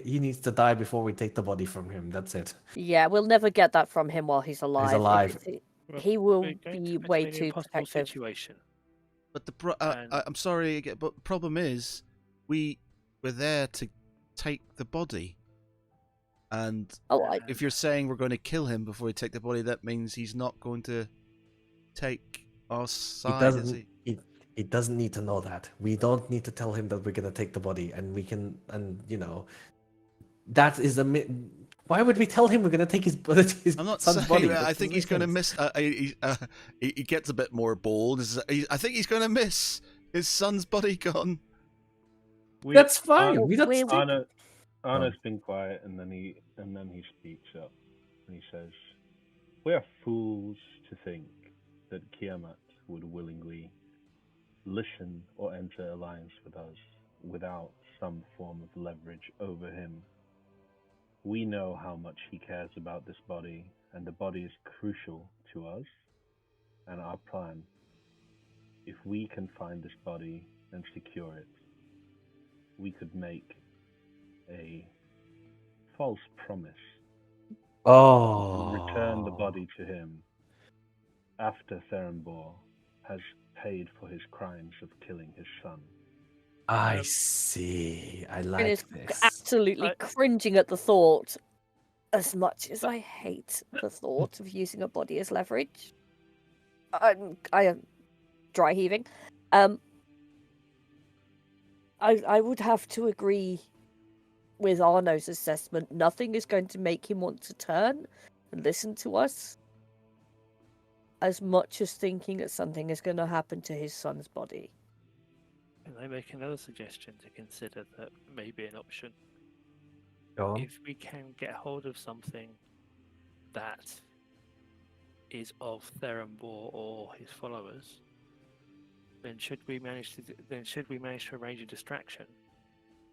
He needs to die before we take the body from him. That's it. Yeah, we'll never get that from him while he's alive. He's alive. He will We're going be to put way him in an too impossible protective. situation. But I'm sorry again, but the problem is we were there to take the body, and if you're saying we're going to kill him before we take the body, that means he's not going to take our side. He doesn't need to know that. We don't need to tell him that we're going to take the body, and we can, that is why would we tell him we're going to take his I'm not son's saying body? that. I think he's going to miss. He gets a bit more bold. I think he's going to miss his son's body gone. That's fine. Arno's been quiet, and then he speaks up, and he says, "We are fools to think that Kiamat would willingly listen or enter alliance with us without some form of leverage over him. We know how much he cares about this body, and the body is crucial to us and our plan. If we can find this body and secure it, we could make a false promise to return the body to him after Therenbor has paid for his crimes of killing his son." I see. I like Is this. absolutely cringing at the thought. As much as I hate the thought of using a body as leverage, I am dry heaving. I would have to agree with Arno's assessment. Nothing is going to make him want to turn and listen to us, as much as thinking that something is going to happen to his son's body. Can I make another suggestion to consider that may be an option? Go on. If we can get hold of something that is of Therenbor or his followers, then should we manage to arrange a distraction,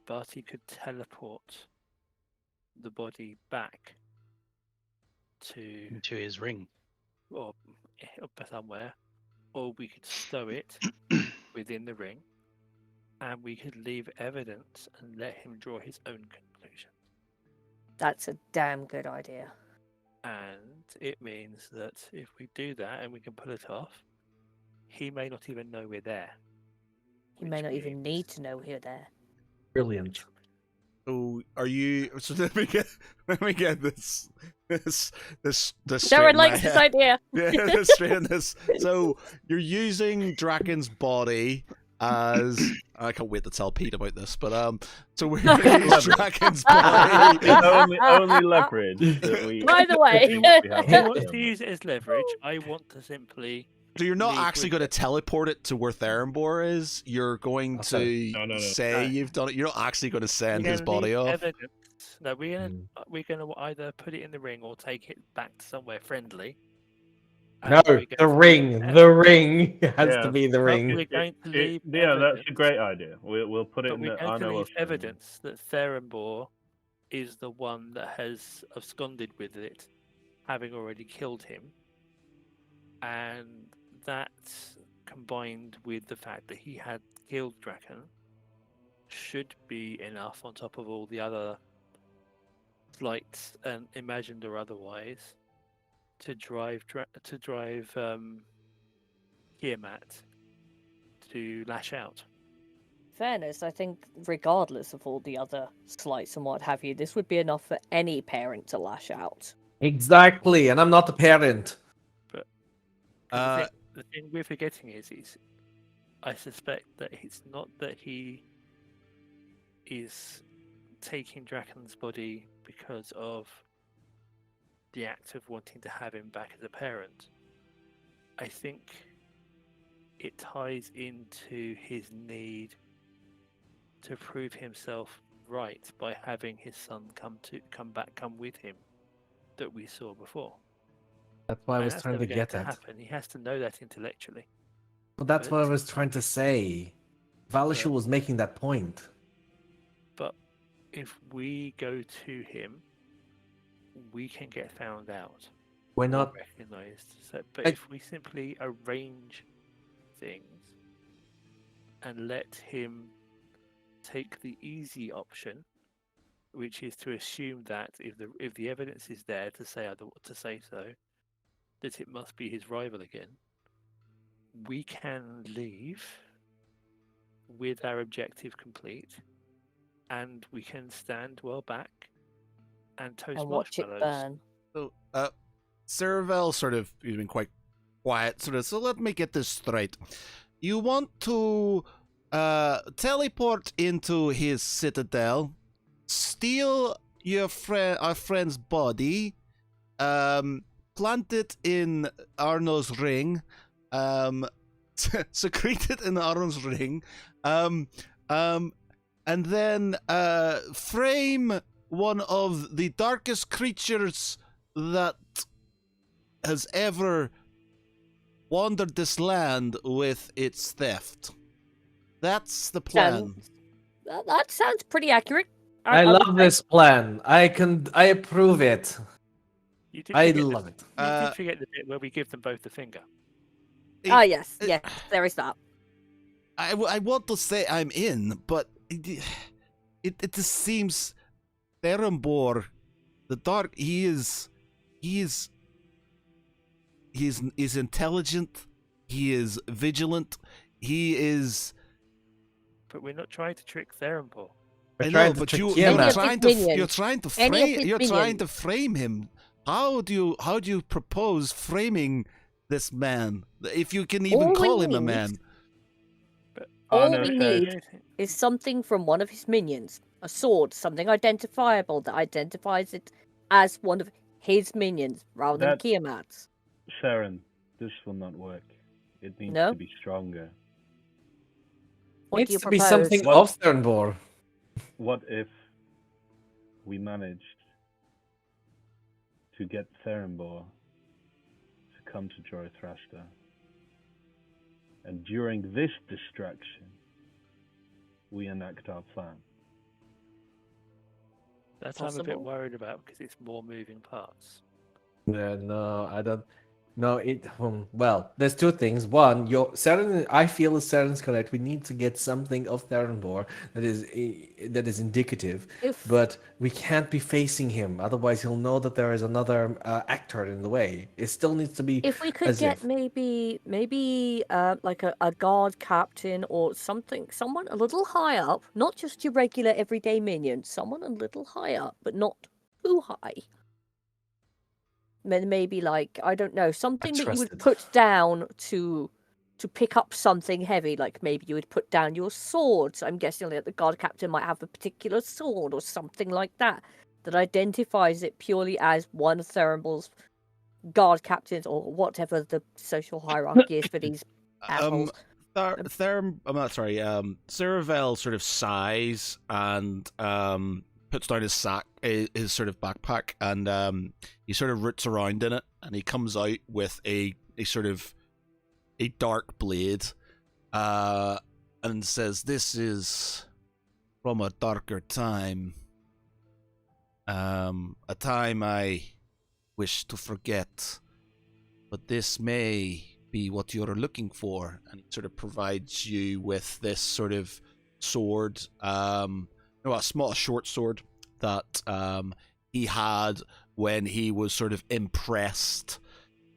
Barty could teleport the body back to his ring, or somewhere, or we could stow it within the ring, and we could leave evidence and let him draw his own conclusion. That's a damn good idea. And it means that if we do that and we can pull it off, he may not even know we're there. He may not even need to know we're there. Brilliant. So are you? So let me get this. Darren likes this idea. Yeah, straight in this. So you're using Draken's body as I can't wait to tell Pete about this, but so we're using Draken's body. only leverage that we. By the way, He wants to use it as leverage. I want to simply. So you're not leave actually with going to teleport it to where Therenbor is. You're going to No. say you've done it. You're not actually going to send his body off. Evidence. No, we're gonna either put it in the ring or take it back to somewhere friendly. No, the ring. The ring has to be the But ring. we're going to leave. Yeah, that's a evidence- great idea. We'll put it But in we're the going to Arno leave Ocean. evidence that Therenbor is the one that has absconded with it, having already killed him, and that combined with the fact that he had killed Draken, should be enough on top of all the other slights, and imagined or otherwise, to drive Tiamat to lash out. Fairness, I think regardless of all the other slights and what have you, this would be enough for any parent to lash out. Exactly, and I'm not the parent. But Uh, the thing we're forgetting is I suspect that it's not that he is taking Draken's body because of the act of wanting to have him back as a parent. I think it ties into his need to prove himself right by having his son come with him that we saw before. That's why I And was that's trying never to going get to at. happen. He has to know that intellectually. But that's what I But- was trying to say. Valishu But- was making that point. But if we go to him, we can get found out. We're or not. recognized. So, but I- if we simply arrange things and let him take the easy option, which is to assume that if the evidence is there to say so, that it must be his rival again, we can leave with our objective complete, and we can stand well back and toast And watch it marshmallows. burn. So, Ceravel sort of, he's been quite quiet, so let me get this straight. You want to teleport into his citadel, steal our friend's body, plant it in Arno's ring, secrete it in Arno's ring, and then frame one of the darkest creatures that has ever wandered this land with its theft. That's the plan. That sounds pretty accurate. I would love say. this plan. I approve it. You did I forget love it. You did forget the bit where we give them both the finger. Ah, yes, yes, there is that. I want to say I'm in, but it just seems Therembor, the dark. He's intelligent. He is vigilant. He is. But we're not trying to trick Therembor. We're I trying know, to but trick you're Tiamat. trying Any of to his you're trying to Any of frame his you're trying to minions. frame him. How do you propose framing this man? If you can even All we call him a need- man. But All Arno we says- need is something from one of his minions. A sword, something identifiable that identifies it as one of his minions, rather than That- Tiamat's. Sharon, this will not work. It needs No? to be stronger. What Needs do you to be propose? something What- of Sternbor. What if we managed to get Therembor to come to Zoroaster, and during this distraction, we enact our plan? That I'm a bit Possible. worried about because it's more moving parts. Yeah, no, I don't. No, well, there's two things. One, I feel is Saren's correct. We need to get something of Therenbor that is indicative, If but we can't be facing him. Otherwise, he'll know that there is another actor in the way. It still needs to be. if we could as get if. maybe like a guard captain or something, someone a little high up, not just your regular everyday minion, someone a little high up, but not too high. Then maybe like, I don't know, something that you would trusted. put down to pick up something heavy, like maybe you would put down your sword. So I'm guessing that the guard captain might have a particular sword or something like that identifies it purely as one of Therenbor's guard captains or whatever the social hierarchy is for these assholes. Ceravel sort of sighs and puts down his sort of backpack, and he sort of roots around in it, and he comes out with a sort of a dark blade, and says, "This is from a darker time, a time I wish to forget, but this may be what you're looking for. And he sort of provides you with this sort of sword, a short sword that he had when he was sort of impressed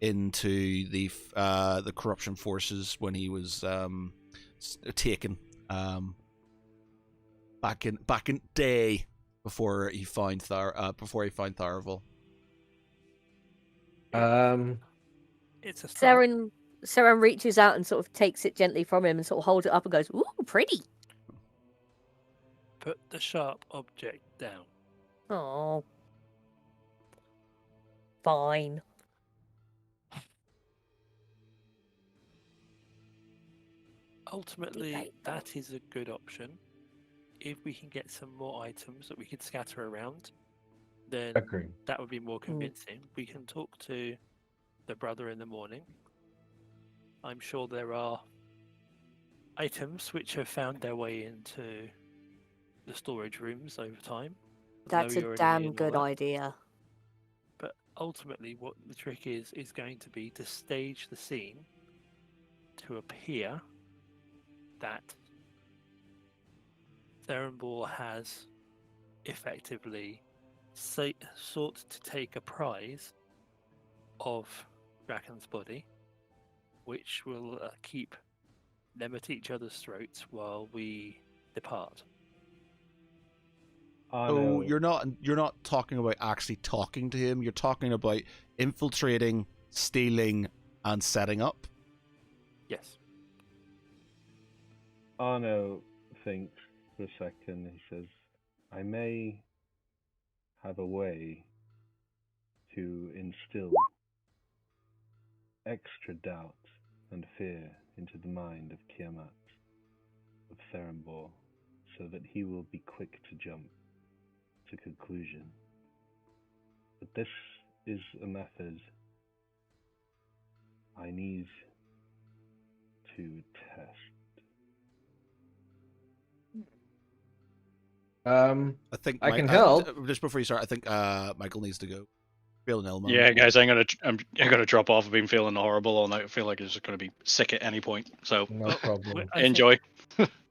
into the corruption forces when he was taken back in day before he found Tharavel. It's a start. Seren reaches out and sort of takes it gently from him and sort of holds it up and goes, "Ooh, pretty." Put the sharp object down. Oh, fine. Ultimately, that is a good option. If we can get some more items that we could scatter around, then Agree. that would be more convincing. We can talk to the brother in the morning. I'm sure there are items which have found their way into the storage rooms over time. That's low a uranium damn and all good that. idea. But ultimately, what the trick is going to be to stage the scene to appear that Therenbor has effectively sought to take a prize of Draken's body, which will keep them at each other's throats while we depart. So you're not talking about actually talking to him. You're talking about infiltrating, stealing, and setting up. Yes. Arno thinks for a second. He says, "I may have a way to instill extra doubt and fear into the mind of Tiamat, of Therenbor, so that he will be quick to jump to conclusion. But this is a method I need to test." I think I can help. Just before you start, I think Michael needs to go. Feeling ill, man. Yeah, guys, I'm gonna drop off. I've been feeling horrible all night. I feel like I'm just gonna be sick at any point. So No problem. I think enjoy.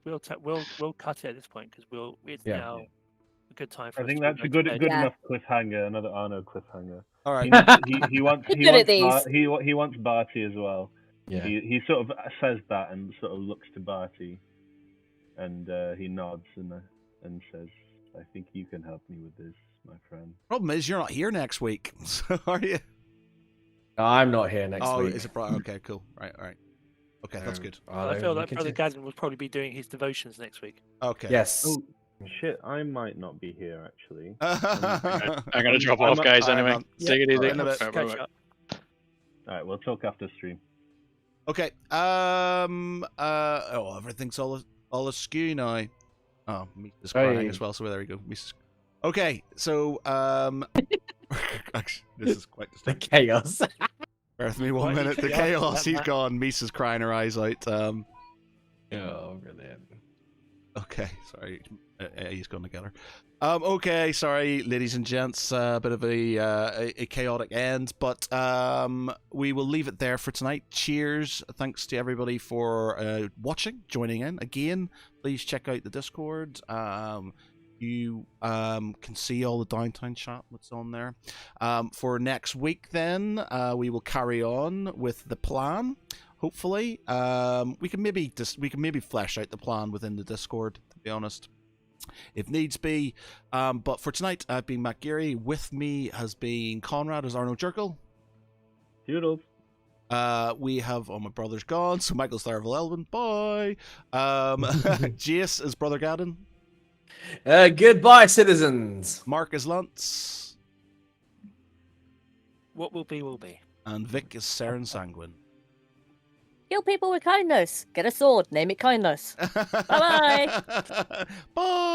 We'll cut it at this point because it's now a good time for I us think to that's go a to good bed. enough cliffhanger. Another Arno cliffhanger. All right. He wants Good at these. he wants Barty as well. Yeah. He sort of says that and sort of looks to Barty, and he nods and says, "I think you can help me with this, my friend." Problem is, you're not here next week. So are you? I'm not here next Oh, week. is it right? Okay, cool. Right. Okay, that's good. I feel like Brother Gazin will probably be doing his devotions next week. Okay. Yes. Oh shit! I might not be here actually. I'm gonna drop off, guys. Anyway, take it easy. In a bit. Bye, bye, bye. All right, we'll talk after stream. Okay. Everything's all askew now. Oh, Misa's crying as well. So there we go. Misa's. Okay. So actually, this is quite The distinct. chaos. Bear with me one Why minute. you The say chaos. that, He's Matt? gone. Misa's crying her eyes out. Oh, brilliant. Okay, sorry, he's gone together. Okay, sorry, ladies and gents, a bit of a chaotic end, but we will leave it there for tonight. Cheers! Thanks to everybody for watching, joining in again. Please check out the Discord. You can see all the downtown chat that's on there. For next week, then we will carry on with the plan. Hopefully, we can maybe flesh out the plan within the Discord, to be honest, if needs be. But for tonight, I've been Matt Geary. With me has been Conrad as Arno Jerkel. Doodles. We have my brother's gone, so Michael's Tharavel Elvin. Bye. Jace is Brother Gadden. Goodbye, citizens. Mark is Lance. What will be, will be. And Vic is Seren Sanguine. Kill people with kindness. Get a sword. Name it kindness. Bye-bye. Bye.